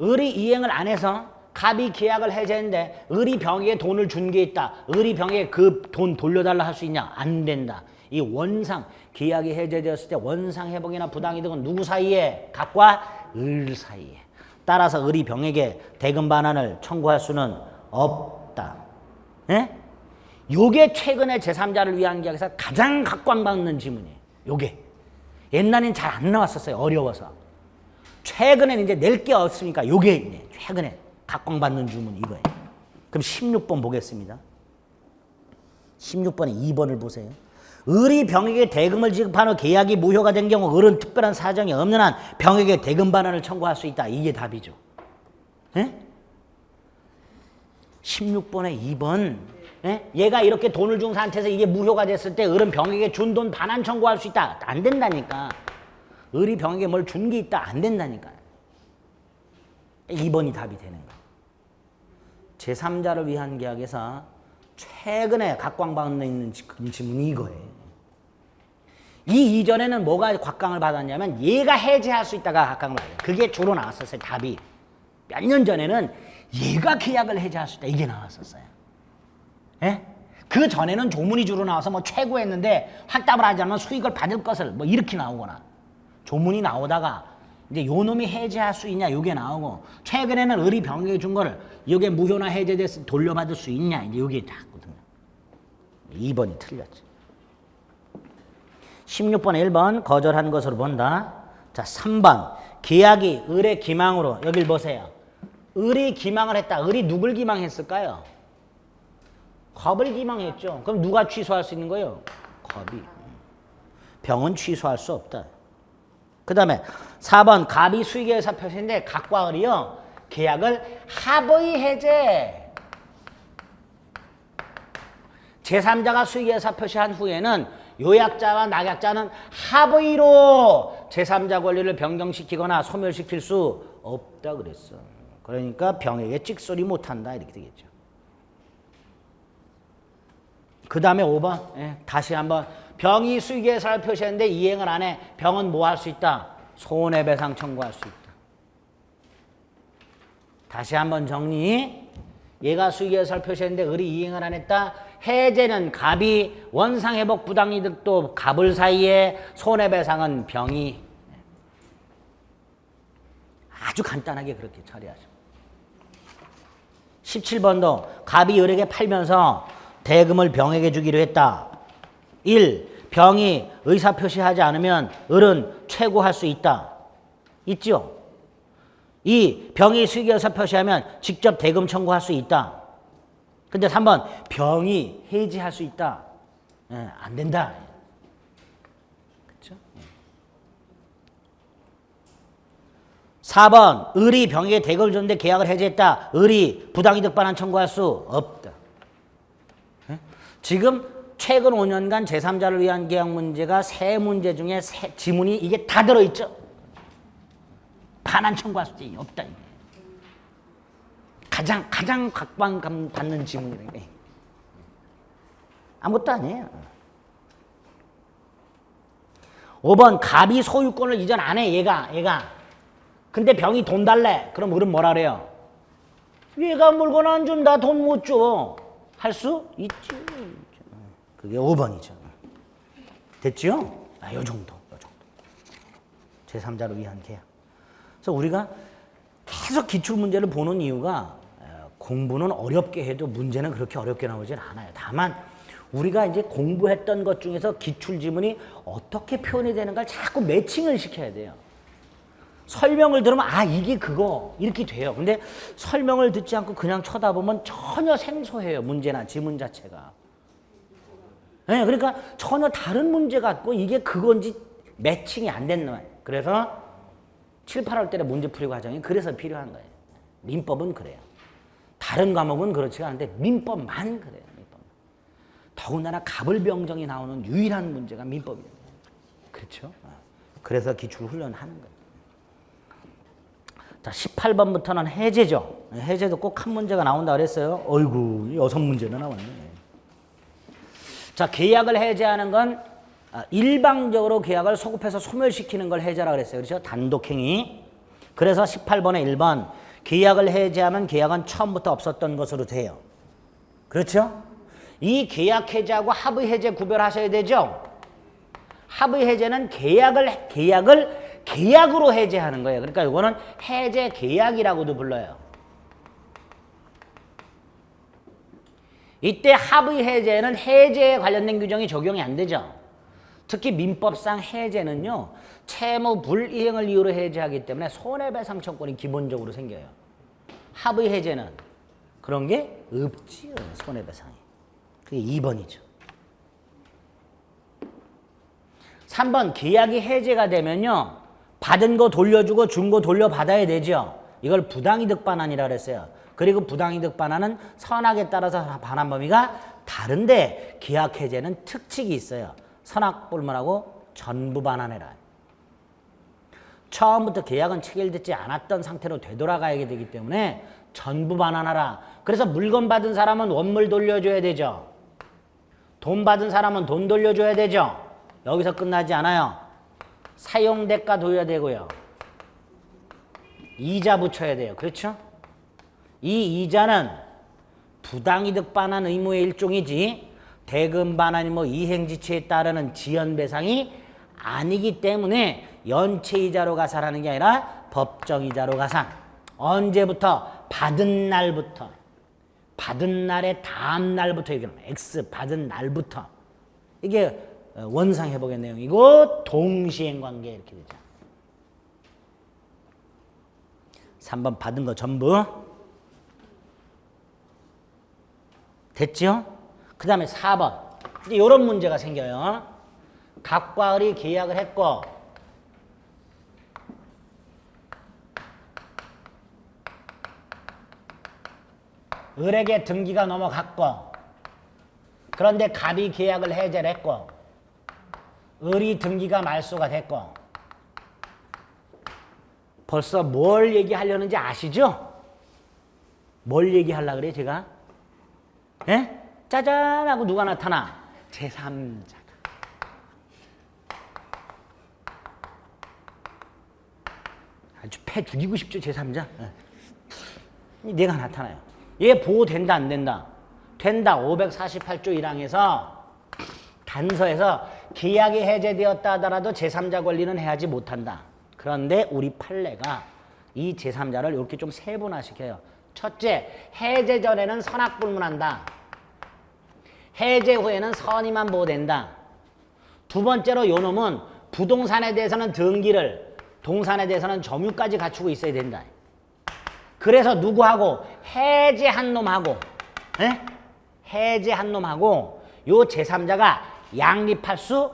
을이 이행을 안 해서 갑이 계약을 해제했는데 을이 병에게 돈을 준 게 있다. 을이 병에게 그 돈 돌려달라 할 수 있냐? 안 된다. 이 원상 계약이 해제되었을 때 원상 회복이나 부당이득은 누구 사이에? 갑과 을 사이에. 따라서 을이 병에게 대금 반환을 청구할 수는 없다. 예? 요게 최근에 제3자를 위한 계약에서 가장 각광받는 지문이에요. 요게. 옛날엔 잘 안 나왔었어요. 어려워서. 최근에는 이제 낼 게 없으니까 요게 이제 최근에 각광받는 주문 이거예요. 그럼 16번 보겠습니다. 16번에 2번을 보세요. 을이 병에게 대금을 지급한 후 계약이 무효가 된 경우 을은 특별한 사정이 없는 한 병에게 대금 반환을 청구할 수 있다. 이게 답이죠. 예? 16번에 2번. 예? 얘가 이렇게 돈을 준 상태에서 이게 무효가 됐을 때 을은 병에게 준 돈 반환 청구할 수 있다. 안 된다니까. 을이 병에게 뭘 준 게 있다. 안 된다니까. 2번이 답이 되는 거야. 제3자를 위한 계약에서 최근에 각광받는 있는 지문이 이거예요. 이 이전에는 뭐가 각광을 받았냐면 얘가 해제할 수 있다가 각광을 받아요. 그게 주로 나왔었어요. 답이. 몇 년 전에는 얘가 계약을 해제할 수 있다. 이게 나왔었어요. 예? 그 전에는 조문이 주로 나와서 뭐 최고했는데 확답을 하지 않으면 수익을 받을 것을 뭐 이렇게 나오거나 조문이 나오다가 이제 요 놈이 해제할 수 있냐 요게 나오고 최근에는 을이 병에게 준 거를 요게 무효나 해제돼서 돌려받을 수 있냐 이제 요게 나왔거든요. 2번이 틀렸죠. 16번 1번 거절한 것으로 본다. 자 3번 계약이 을의 기망으로 여길 보세요. 을이 기망을 했다. 을이 누굴 기망했을까요? 갑을 기망했죠. 그럼 누가 취소할 수 있는 거예요? 갑이. 병은 취소할 수 없다. 그 다음에 4번 갑이 수익의사 표시인데 갑과 을이요. 계약을 합의 해제. 제3자가 수익의사 표시한 후에는 요약자와 낙약자는 합의로 제3자 권리를 변경시키거나 소멸시킬 수 없다 그랬어. 그러니까 병에게 찍소리 못한다 이렇게 되겠죠. 그 다음에 5번 다시 한번 병이 수익의사를 표시했는데 이행을 안 해. 병은 뭐 할 수 있다? 손해배상 청구할 수 있다. 다시 한번 정리. 얘가 수익의사를 표시했는데 을이 이행을 안 했다. 해제는 갑이, 원상회복 부당이득도 갑을 사이에, 손해배상은 병이. 아주 간단하게 그렇게 처리하죠. 17번도 갑이 을에게 팔면서 대금을 병에게 주기로 했다. 1. 병이 의사표시하지 않으면 을은 최고할 수 있다. 있죠? 2. 병이 수익 의사표시하면 직접 대금 청구할 수 있다. 근데 3번 병이 해지할 수 있다. 안 된다. 그렇죠? 4번 을이 병에게 대금을 줬는데 계약을 해지했다. 을이 부당이득 반환 청구할 수 없다. 지금 최근 5년간 제3자를 위한 계약 문제가 세 문제 중에 지문이 이게 다 들어있죠. 반환 청구할 수 없다. 이게. 가장 각광받는 지문이라는 게 아무것도 아니에요. 5번 갑이 소유권을 이전 안 해. 얘가. 근데 병이 돈 달래. 그럼 을은 뭐라 그래요? 얘가 물건 안 준다. 돈 못 줘. 할 수 있지. 그게 5번이죠. 됐죠? 요 정도. 제3자를 위한 계약. 그래서 우리가 계속 기출문제를 보는 이유가 공부는 어렵게 해도 문제는 그렇게 어렵게 나오진 않아요. 다만 우리가 이제 공부했던 것 중에서 기출지문이 어떻게 표현이 되는가를 자꾸 매칭을 시켜야 돼요. 설명을 들으면 이게 그거 이렇게 돼요. 근데 설명을 듣지 않고 그냥 쳐다보면 전혀 생소해요. 문제나 지문 자체가. 네, 그러니까 전혀 다른 문제 같고 이게 그건지 매칭이 안 됐나 봐요. 그래서 7, 8월 때 문제풀이 과정이 그래서 필요한 거예요. 민법은 그래요. 다른 과목은 그렇지가 않은데 민법만 그래요. 민법. 더군다나 갑을병정이 나오는 유일한 문제가 민법이에요. 그렇죠? 그래서 기출훈련하는 거예요. 자, 18번부터는 해제죠. 해제도 꼭 한 문제가 나온다 그랬어요. 어이구, 6문제나 나왔네. 자, 계약을 해제하는 건 일방적으로 계약을 소급해서 소멸시키는 걸 해제라 그랬어요. 그렇죠? 단독행위. 그래서 18번에 1번 계약을 해제하면 계약은 처음부터 없었던 것으로 돼요. 그렇죠? 이 계약 해제하고 합의 해제 구별하셔야 되죠? 합의 해제는 계약으로 해제하는 거예요. 그러니까 이거는 해제 계약이라고도 불러요. 이때 합의 해제는 해제에 관련된 규정이 적용이 안 되죠. 특히 민법상 해제는요. 채무 불이행을 이유로 해제하기 때문에 손해배상 청구권이 기본적으로 생겨요. 합의 해제는 그런 게 없지요. 손해배상이. 그게 2번이죠. 3번 계약이 해제가 되면요. 받은 거 돌려주고 준 거 돌려받아야 되죠. 이걸 부당이득 반환이라고 그랬어요. 그리고 부당이득 반환은 선악에 따라서 반환 범위가 다른데 계약 해제는 특칙이 있어요. 선악불문하고 전부 반환해라. 처음부터 계약은 체결되지 않았던 상태로 되돌아가야 되기 때문에 전부 반환하라. 그래서 물건 받은 사람은 원물 돌려줘야 되죠. 돈 받은 사람은 돈 돌려줘야 되죠. 여기서 끝나지 않아요. 사용대가 둬야 되고요. 이자 붙여야 돼요. 그렇죠? 이 이자는 부당이득 반환 의무의 일종이지 대금 반환이 이행지체에 따르는 지연배상이 아니기 때문에 연체이자로 가산하는 게 아니라 법정이자로 가산. 언제부터? 받은 날부터. 받은 날의 다음 날부터 얘기하면 X 받은 날부터. 이게 원상회복의 내용이고 동시행관계 이렇게 되죠. 3번 받은 거 전부 됐죠? 그 다음에 4번 이제 이런 문제가 생겨요. 갑과 을이 계약을 했고 을에게 등기가 넘어갔고 그런데 갑이 계약을 해제를 했고 을이 등기가 말소가 됐고 벌써 뭘 얘기하려는지 아시죠? 뭘 얘기하려고 그래 제가? 예? 짜잔 하고 누가 나타나? 제3자가. 아주 패 죽이고 싶죠 제3자? 예. 내가 나타나요. 얘 보호된다 안 된다? 된다. 548조 1항에서 단서에서 계약이 해제되었다 하더라도 제3자 권리는 해하지 못한다. 그런데 우리 판례가 이 제3자를 이렇게 좀 세분화시켜요. 첫째, 해제 전에는 선악불문한다. 해제 후에는 선의만 보호된다. 두 번째로 요 놈은 부동산에 대해서는 등기를, 동산에 대해서는 점유까지 갖추고 있어야 된다. 그래서 누구하고? 해제한 놈하고, 에? 해제한 놈하고 요 제3자가 양립할 수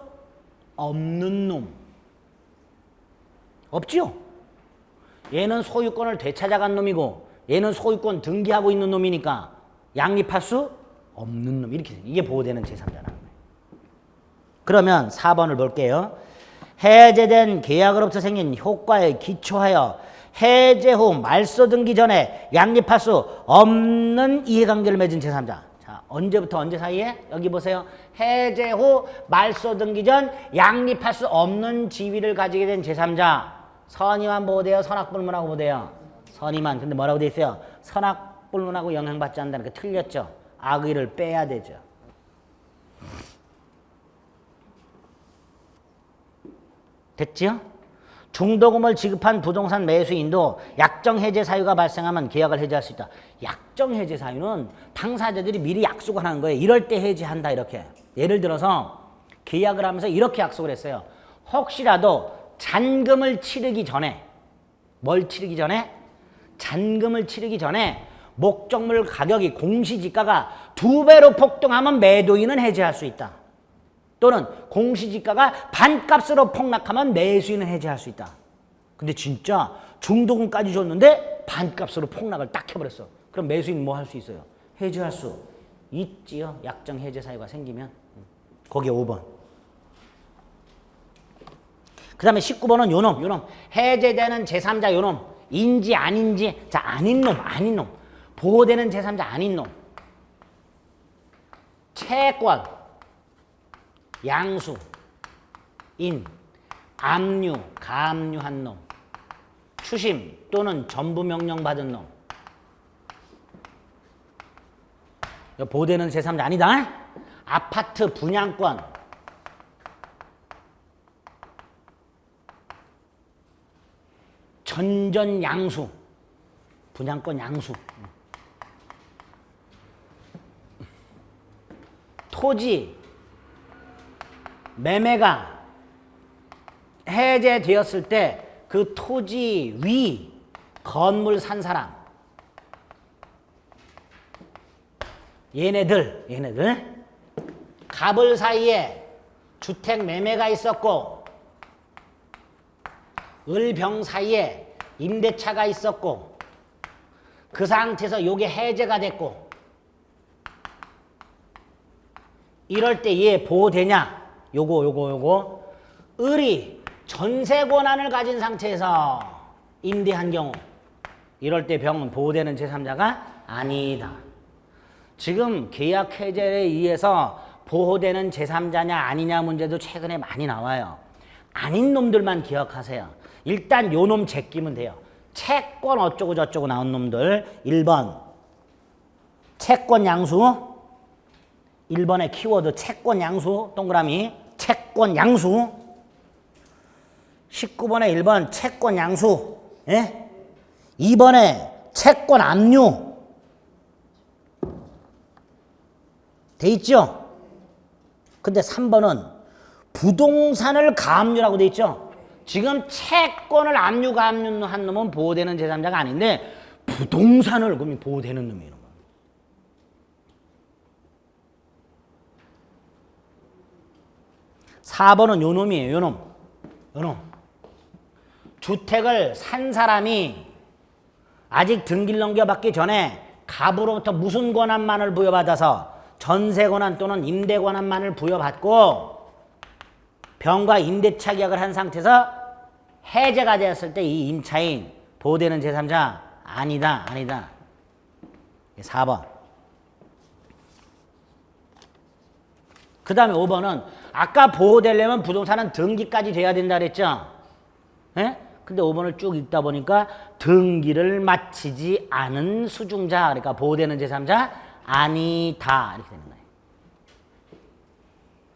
없는 놈. 없죠? 얘는 소유권을 되찾아간 놈이고 얘는 소유권 등기하고 있는 놈이니까 양립할 수 없는 놈. 이렇게 이게 보호되는 제3자라는 거예요. 그러면 4번을 볼게요. 해제된 계약으로부터 생긴 효과에 기초하여 해제 후 말소 등기 전에 양립할 수 없는 이해관계를 맺은 제3자. 자, 언제부터 언제 사이에? 여기 보세요. 해제 후 말소 등기 전 양립할 수 없는 지위를 가지게 된 제3자. 선의만 보호돼요? 선악불문하고 보호돼요? 선의만. 근데 뭐라고 돼 있어요? 선악불문하고 영향받지 않는다니까 틀렸죠? 악의를 빼야 되죠. 됐지요? 중도금을 지급한 부동산 매수인도 약정 해제 사유가 발생하면 계약을 해제할 수 있다. 약정 해제 사유는 당사자들이 미리 약속을 하는 거예요. 이럴 때 해제한다 이렇게. 예를 들어서 계약을 하면서 이렇게 약속을 했어요. 혹시라도 잔금을 치르기 전에 뭘 치르기 전에? 잔금을 치르기 전에 목적물 가격이 공시지가가 2배로 폭등하면 매도인은 해제할 수 있다. 또는 공시지가가 반값으로 폭락하면 매수인은 해제할 수 있다. 근데 진짜 중도금까지 줬는데 반값으로 폭락을 딱 해버렸어. 그럼 매수인 뭐 할 수 있어요? 해제할 수 있지요. 약정 해제 사유가 생기면. 거기에 5번. 그 다음에 19번은 요놈. 해제되는 제3자 요놈. 인지 아닌지. 자, 아닌 놈. 보호되는 제3자 아닌 놈. 채권, 양수, 인, 압류, 가압류한 놈. 추심 또는 전부 명령 받은 놈. 보호되는 제3자 아니다. 아파트 분양권. 전전 양수. 분양권 양수. 토지 매매가 해제되었을 때 그 토지 위 건물 산 사람 얘네들 갑을 사이에 주택 매매가 있었고 을병 사이에 임대차가 있었고 그 상태에서 요게 해제가 됐고 이럴 때 얘 보호되냐? 요거 을이 전세 권한을 가진 상태에서 임대한 경우 이럴 때 병은 보호되는 제3자가 아니다. 지금 계약 해제에 의해서 보호되는 제3자냐 아니냐 문제도 최근에 많이 나와요. 아닌 놈들만 기억하세요. 일단 요 놈 제끼면 돼요. 채권 어쩌고 저쩌고 나온 놈들 1번 채권 양수 1번의 키워드 채권 양수 동그라미 채권 양수 19번에 1번 채권 양수 예? 2번에 채권 압류 돼 있죠? 근데 3번은 부동산을 가압류라고 돼 있죠? 지금 채권을 압류한 놈은 보호되는 제3자가 아닌데 부동산을 그러면 보호되는 놈이에요. 4번은 요 놈이에요. 요 놈. 주택을 산 사람이 아직 등기를 넘겨받기 전에 갑으로부터 무슨 권한만을 부여받아서 전세 권한 또는 임대 권한만을 부여받고 병과 임대차 계약을 한 상태에서 해제가 되었을 때 이 임차인 보호되는 제3자 아니다. 4번. 그 다음에 5번은 아까 보호되려면 부동산은 등기까지 돼야 된다 그랬죠? 예? 근데 5번을 쭉 읽다 보니까 등기를 마치지 않은 수중자, 그러니까 보호되는 제3자 아니다 이렇게 되는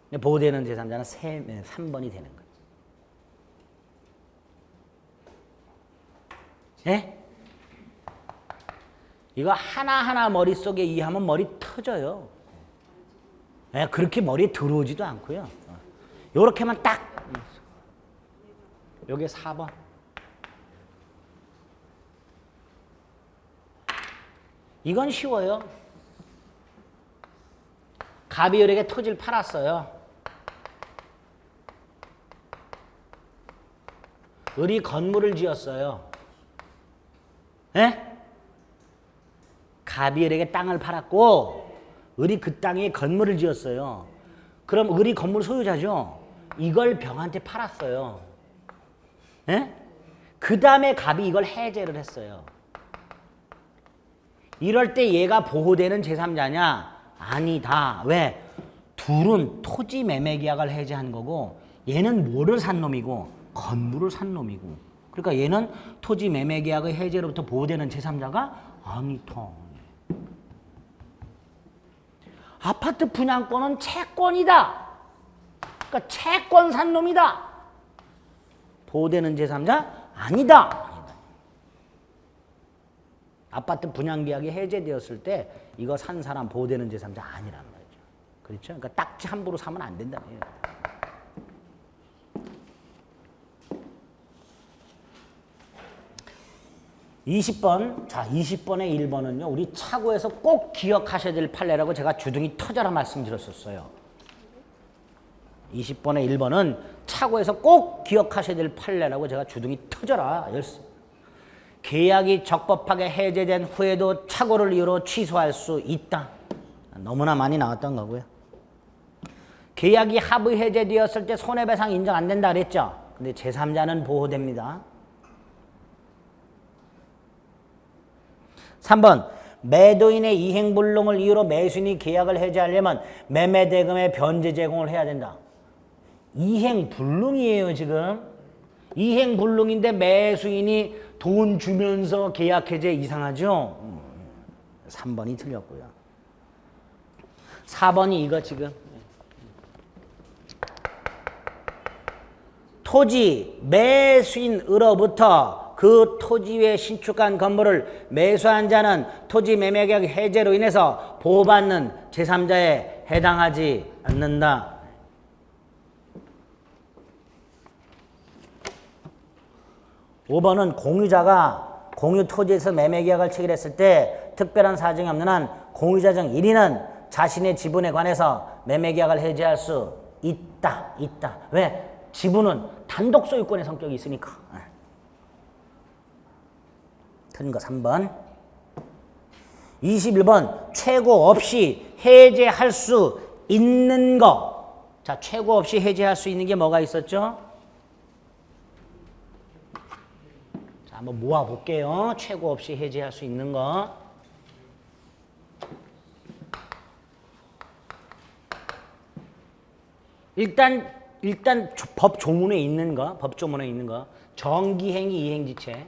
거예요. 보호되는 제3자는 3번이 되는 거예요. 예? 이거 하나하나 머릿속에 이해하면 머리 터져요. 예, 그렇게 머리에 들어오지도 않고요. 요렇게만 딱. 요게 4번. 이건 쉬워요. 갑이 을에게 토지를 팔았어요. 을이 건물을 지었어요. 예? 갑이 을에게 땅을 팔았고 을이 그 땅에 건물을 지었어요. 그럼 을이 건물 소유자죠. 이걸 병한테 팔았어요. 예? 그 다음에 갑이 이걸 해제를 했어요. 이럴 때 얘가 보호되는 제3자냐? 아니다. 왜? 둘은 토지 매매 계약을 해제한 거고 얘는 뭐를 산 놈이고 건물을 산 놈이고 그러니까 얘는 토지 매매 계약의 해제로부터 보호되는 제3자가 아니다. 아파트 분양권은 채권이다. 그러니까 채권 산 놈이다. 보호되는 제3자 아니다. 아파트 분양 계약이 해제되었을 때 이거 산 사람 보호되는 제3자 아니란 말이죠. 그렇죠? 그러니까 딱지 함부로 사면 안 된다는 거예요. (20번) 자, 20번에 1번은요. 우리 차고에서 꼭 기억하셔야 될 판례라고 제가 주둥이 터져라 말씀드렸었어요. 20번에 1번은 차고에서 꼭 기억하셔야 될 판례라고 제가 주둥이 터져라. 계약이 적법하게 해제된 후에도 착오를 이유로 취소할 수 있다. 너무나 많이 나왔던 거고요. 계약이 합의 해제되었을 때 손해배상 인정 안 된다 그랬죠. 근데 제3자는 보호됩니다. 3번 매도인의 이행불능을 이유로 매수인이 계약을 해제하려면 매매대금의 변제 제공을 해야 된다. 이행불능이에요 지금. 이행불능인데 매수인이 돈 주면서 계약 해제 이상하죠? 3번이 틀렸고요. 4번이 이거 지금. 토지 매수인으로부터 그 토지 위에 신축한 건물을 매수한 자는 토지 매매계약 해제로 인해서 보호받는 제3자에 해당하지 않는다. (5번은) 공유자가 공유 토지에서 매매계약을 체결했을 때 특별한 사정이 없는 한 공유자 중 1인은 자신의 지분에 관해서 매매계약을 해제할 수 있다. 왜? 지분은 단독 소유권의 성격이 있으니까. 틀린 거 3번. 21번 최고 없이 해제할 수 있는 거. 자, 최고 없이 해제할 수 있는 게 뭐가 있었죠? 자, 한번 모아볼게요. 최고 없이 해제할 수 있는 거. 일단 법 조문에 있는 거, 정기행위 이행지체.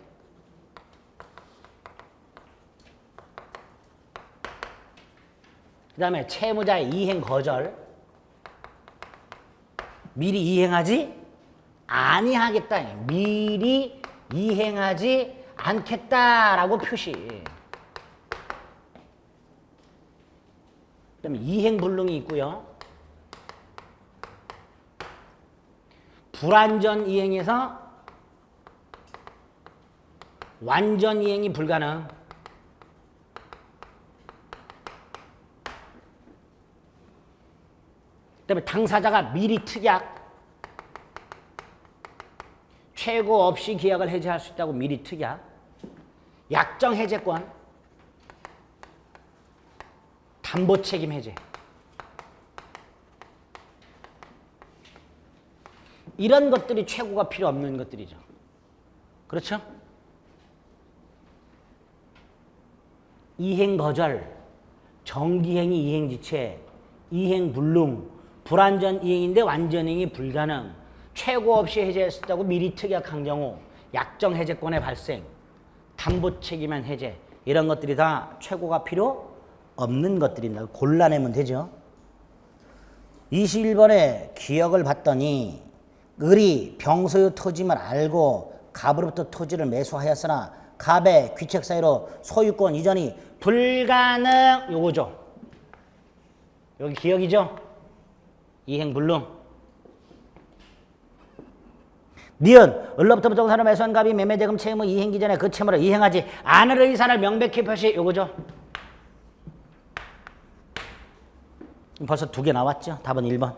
그 다음에 채무자의 이행 거절. 미리 이행하지 아니하겠다. 미리 이행하지 않겠다라고 표시. 그 다음에 이행불능이 있고요. 불완전 이행에서 완전 이행이 불가능. 그다음에 당사자가 미리 특약, 최고 없이 계약을 해제할 수 있다고 미리 특약, 약정 해제권, 담보 책임 해제. 이런 것들이 최고가 필요 없는 것들이죠. 그렇죠? 이행거절, 정기행위 이행지체, 이행불능, 불완전 이행인데 완전 이행이 불가능, 최고 없이 해제했다고 미리 특약한 경우, 약정 해제권의 발생, 담보 책임한 해제, 이런 것들이 다 최고가 필요 없는 것들입니다. 골라내면 되죠. 21번에 기억을 봤더니 을이 병소유 토지임을 알고 갑으로부터 토지를 매수하였으나 갑의 귀책 사유로 소유권 이전이 불가능. 요거죠. 여기 기억이죠. 이행불능. 니은 을로부터 부동산을 매수한 갑이 매매대금 채무 이행기 전에 그 채무를 이행하지 않을 의사를 명백히 표시. 요거죠. 벌써 2개 나왔죠. 답은 1번.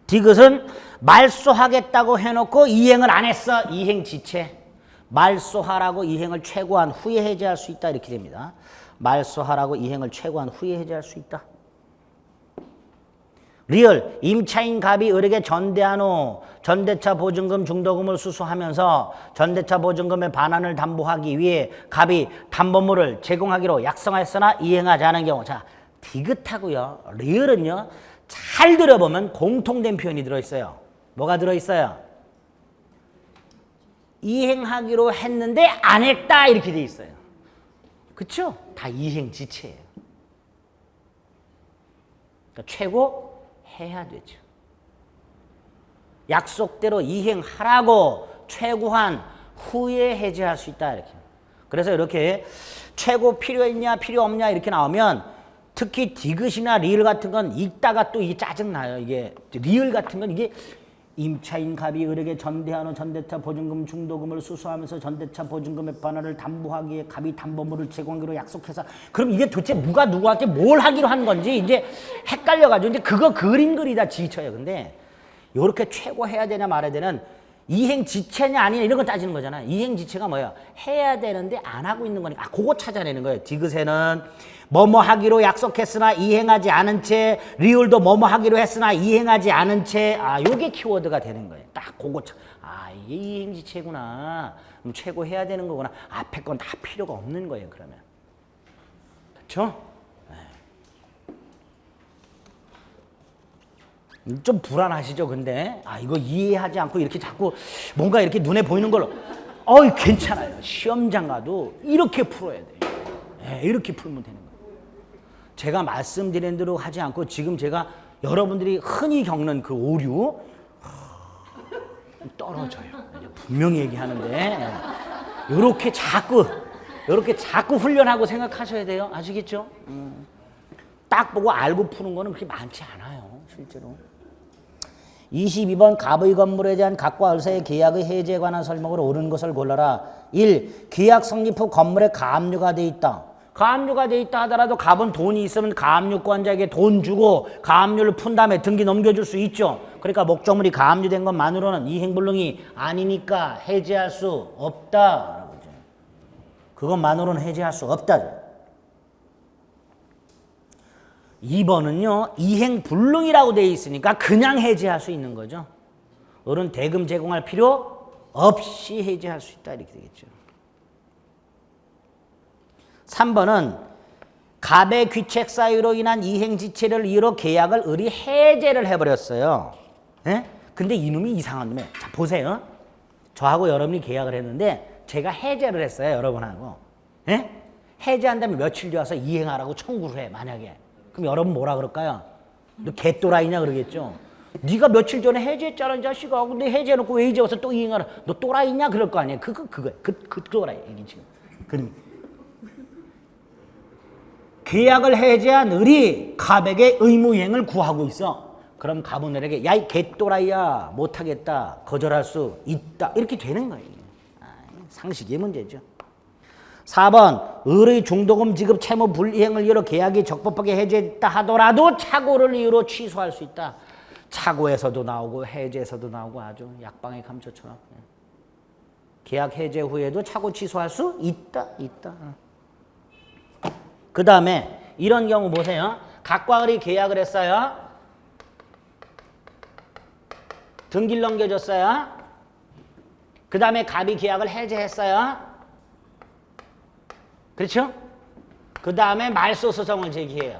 디귿은 말소하겠다고 해놓고 이행을 안 했어. 이행지체. 말소하라고 이행을 최고한 후에 해제할 수 있다. 이렇게 됩니다. 말소하라고 이행을 최고한 후에 해제할 수 있다. 리을 임차인 갑이 을에게 전대한 후 전대차 보증금 중도금을 수수하면서 전대차 보증금의 반환을 담보하기 위해 갑이 담보물을 제공하기로 약정하였으나 이행하지 않은 경우. 자, 디귿하고요. 리을은요. 잘 들어보면 공통된 표현이 들어있어요. 뭐가 들어있어요? 이행하기로 했는데 안 했다. 이렇게 돼 있어요. 그쵸? 다 이행지체예요. 그러니까 최고 해야 되죠. 약속대로 이행하라고 최고한 후에 해제할 수 있다. 이렇게. 그래서 이렇게 최고 필요했냐 필요 없냐 이렇게 나오면 특히 디귿이나 리을 같은 건 읽다가 또 이게 짜증나요. 이게 리을 같은 건 이게 임차인 갑이 을에게 전대한 후 전대차 보증금 중도금을 수수하면서 전대차 보증금의 반환을 담보하기 위해 갑이 담보물을 제공하기로 약속해서, 그럼 이게 도대체 누가 누구한테 뭘 하기로 한 건지 이제 헷갈려가지고 이제 그거 그림 그리다 지쳐요. 근데 요렇게 최고 해야 되냐 말아야 되는 이행지체냐 아니냐 이런 거 따지는 거잖아. 이행지체가 뭐야? 해야 되는데 안 하고 있는 거니까. 그거 찾아내는 거예요. 디귿에는 뭐뭐 하기로 약속했으나 이행하지 않은 채, 리을도 뭐뭐 하기로 했으나 이행하지 않은 채. 요게 키워드가 되는 거예요. 딱 그거 이게 이행지체구나. 그럼 최고 해야 되는 거구나. 앞에 건 다 필요가 없는 거예요. 그러면. 그렇죠? 좀 불안하시죠? 근데 이거 이해하지 않고 이렇게 자꾸 뭔가 이렇게 눈에 보이는 걸로 괜찮아요. 시험장 가도 이렇게 풀어야 돼요. 네, 이렇게 풀면 되는 거예요. 제가 말씀드린 대로 하지 않고 지금 제가 여러분들이 흔히 겪는 그 오류 떨어져요. 분명히 얘기하는데 이렇게 자꾸 훈련하고 생각하셔야 돼요. 아시겠죠? 딱 보고 알고 푸는 거는 그렇게 많지 않아요. 실제로. 22번 갑의 건물에 대한 갑과 을사의 계약의 해제에 관한 설명으로 옳은 것을 골라라. 1. 계약 성립 후 건물에 가압류가 돼 있다. 가압류가 돼 있다 하더라도 갑은 돈이 있으면 가압류권자에게 돈 주고 가압류를 푼 다음에 등기 넘겨줄 수 있죠. 그러니까 목적물이 가압류된 것만으로는 이행불능이 아니니까 해제할 수 없다. 그것만으로는 해제할 수 없다. 2번은요. 이행불능이라고 되어 있으니까 그냥 해제할 수 있는 거죠. 을은 대금 제공할 필요 없이 해제할 수 있다 이렇게 되겠죠. 3번은 갑의 귀책 사유로 인한 이행지체를 이유로 계약을 을이 해제를 해버렸어요. 예? 근데 이놈이 이상한 놈이에요. 자 보세요. 저하고 여러분이 계약을 했는데 제가 해제를 했어요. 여러분하고. 예? 해제한 다음에 며칠 뒤에 와서 이행하라고 청구를 해. 만약에. 그럼 여러분 뭐라 그럴까요? 너 개또라이냐 그러겠죠. 네가 며칠 전에 해제했잖아 이 자식아. 근데 해제해놓고 왜 이제 와서 또 이행하라. 너 또라이냐 그럴 거 아니에요. 그거야. 그 또라이 이게 지금. 그럼 계약을 해제한 을이 갑에게 의무이행을 구하고 있어. 그럼 갑은 을에게 야 이 개또라이야 못하겠다 거절할 수 있다 이렇게 되는 거예요. 상식의 문제죠. 4번 을의 중도금 지급 채무 불이행을 이유로 계약이 적법하게 해제됐다 하더라도 착오를 이유로 취소할 수 있다. 착오에서도 나오고 해제에서도 나오고 아주 약방의 감초처럼. 계약 해제 후에도 착오 취소할 수 있다. 그 다음에 이런 경우 보세요. 갑과 을이 계약을 했어요. 등기를 넘겨줬어요. 그 다음에 갑이 계약을 해제했어요. 그렇죠? 그 다음에 말소 소송을 제기해요.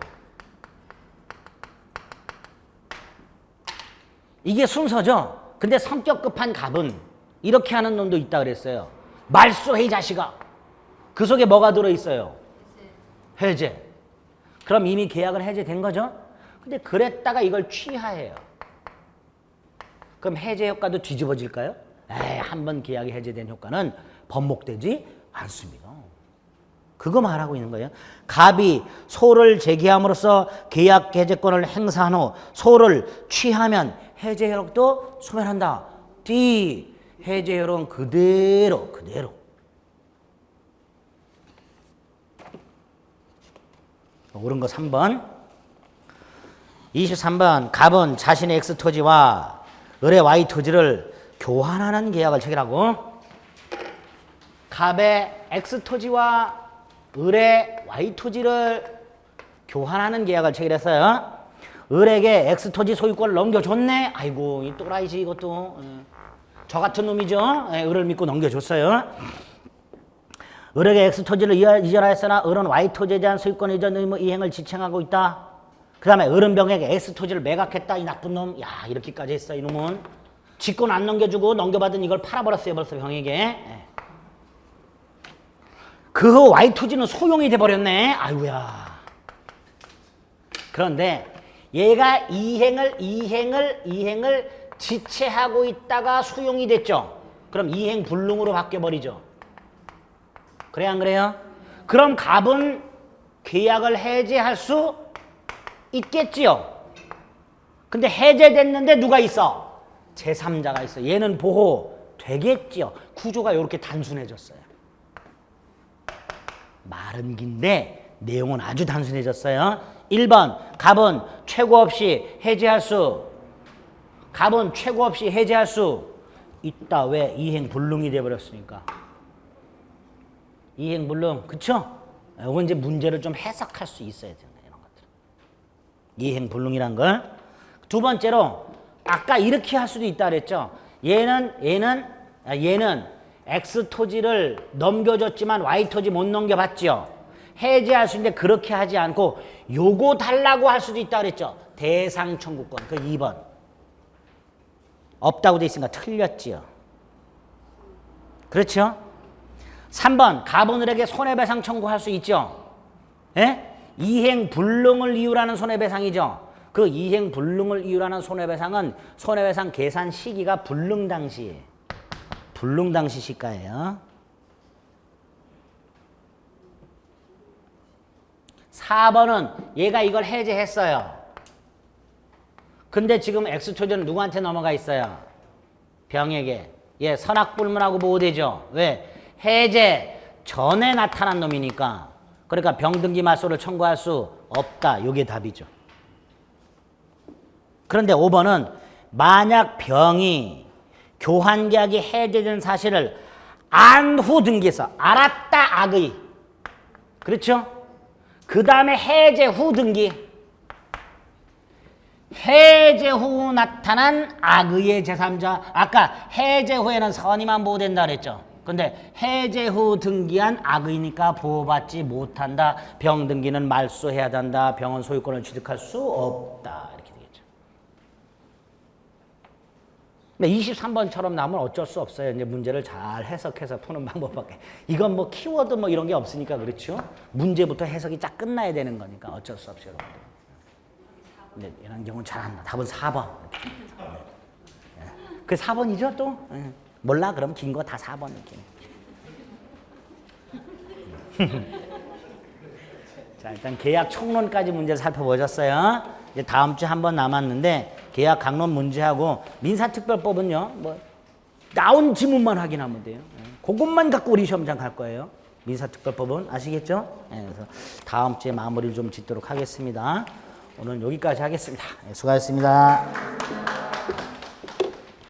이게 순서죠. 근데 성격 급한 갑은 이렇게 하는 놈도 있다 그랬어요. 말소해 이 자식아. 그 속에 뭐가 들어있어요? 해제. 그럼 이미 계약은 해제된 거죠? 근데 그랬다가 이걸 취하해요. 그럼 해제 효과도 뒤집어질까요? 한번 계약이 해제된 효과는 번복되지 않습니다. 그거 말하고 있는 거예요. 갑이 소를 제기함으로써 계약 해제권을 행사한 후 소를 취하면 해제 효력도 소멸한다. D. 해제 효력은 그대로. 옳은 거 3번. 23번 갑은 자신의 X토지와 을의 Y토지를 교환하는 계약을 체결하고 갑의 X토지와 을의 Y토지를 교환하는 계약을 체결했어요. 을에게 X토지 소유권을 넘겨줬네. 아이고 이 또라이지 이것도. 저 같은 놈이죠. 을을 믿고 넘겨줬어요. 을에게 X토지를 이전하였으나 을은 Y토지에 대한 소유권 이전 의무 이행을 지청하고 있다. 그 다음에 을은 병에게 X토지를 매각했다. 이 나쁜 놈. 야 이렇게까지 했어 이놈은. 직권 안 넘겨주고 넘겨받은 이걸 팔아버렸어요 벌써 병에게. 그 후 Y토지는 소용이 돼버렸네. 아이고야. 그런데 얘가 이행을 지체하고 있다가 수용이 됐죠. 그럼 이행 불능으로 바뀌어버리죠. 그래 안 그래요? 그럼 갑은 계약을 해제할 수 있겠지요. 근데 해제됐는데 누가 있어? 제3자가 있어. 얘는 보호되겠지요. 구조가 이렇게 단순해졌어요. 말은 긴데 내용은 아주 단순해졌어요. 1번 갑은 최고 없이 해제할 수 있다. 왜? 이행불능이 돼버렸으니까. 이행불능 그쵸? 이건 이제 문제를 좀 해석할 수 있어야 된다. 이런 것들. 이행불능이란 걸. 두 번째로 아까 이렇게 할 수도 있다 그랬죠. 얘는 X토지를 넘겨줬지만 Y토지 못 넘겨봤죠. 해제할 수 있는데 그렇게 하지 않고 요거 달라고 할 수도 있다 그랬죠. 대상 청구권. 그 2번. 없다고 돼 있으니까 틀렸지요. 그렇죠? 3번 가분을에게 손해배상 청구할 수 있죠. 예? 이행불능을 이유로 하는 손해배상이죠. 그 이행불능을 이유로 하는 손해배상은 손해배상 계산 시기가 불능 당시에 불능 당시 시가예요. 4번은 얘가 이걸 해제했어요. 근데 지금 X초전은 누구한테 넘어가 있어요? 병에게. 예, 선악불문하고 보호되죠. 왜? 해제 전에 나타난 놈이니까. 그러니까 병등기 말소를 청구할 수 없다. 요게 답이죠. 그런데 5번은 만약 병이 교환계약이 해제된 사실을 안 후 등기해서 알았다 악의. 그렇죠? 그 다음에 해제 후 등기. 해제 후 나타난 악의의 제3자. 아까 해제 후에는 선의만 보호된다 그랬죠. 근데 해제 후 등기한 악의니까 보호받지 못한다. 병 등기는 말소해야 된다. 병원 소유권을 취득할 수 없다. 이렇게 되겠죠. 근데 23번처럼 나오면 어쩔 수 없어요. 이제 문제를 잘 해석해서 푸는 방법밖에. 이건 뭐 키워드 뭐 이런 게 없으니까 그렇죠. 문제부터 해석이 쫙 끝나야 되는 거니까 어쩔 수 없어요. 근데 이런 경우는 잘 안 나. 답은 4번. 그 4번이죠 또? 몰라? 그럼 긴 거 다 4번 이렇게. 자, 일단 계약 총론까지 문제를 살펴보셨어요. 이제 다음 주 한 번 남았는데 계약 강론 문제하고 민사특별법은요. 뭐 나온 지문만 확인하면 돼요. 그것만 갖고 우리 시험장 갈 거예요. 민사특별법은 아시겠죠? 그래서 다음 주에 마무리를 좀 짓도록 하겠습니다. 오늘 여기까지 하겠습니다. 수고하셨습니다.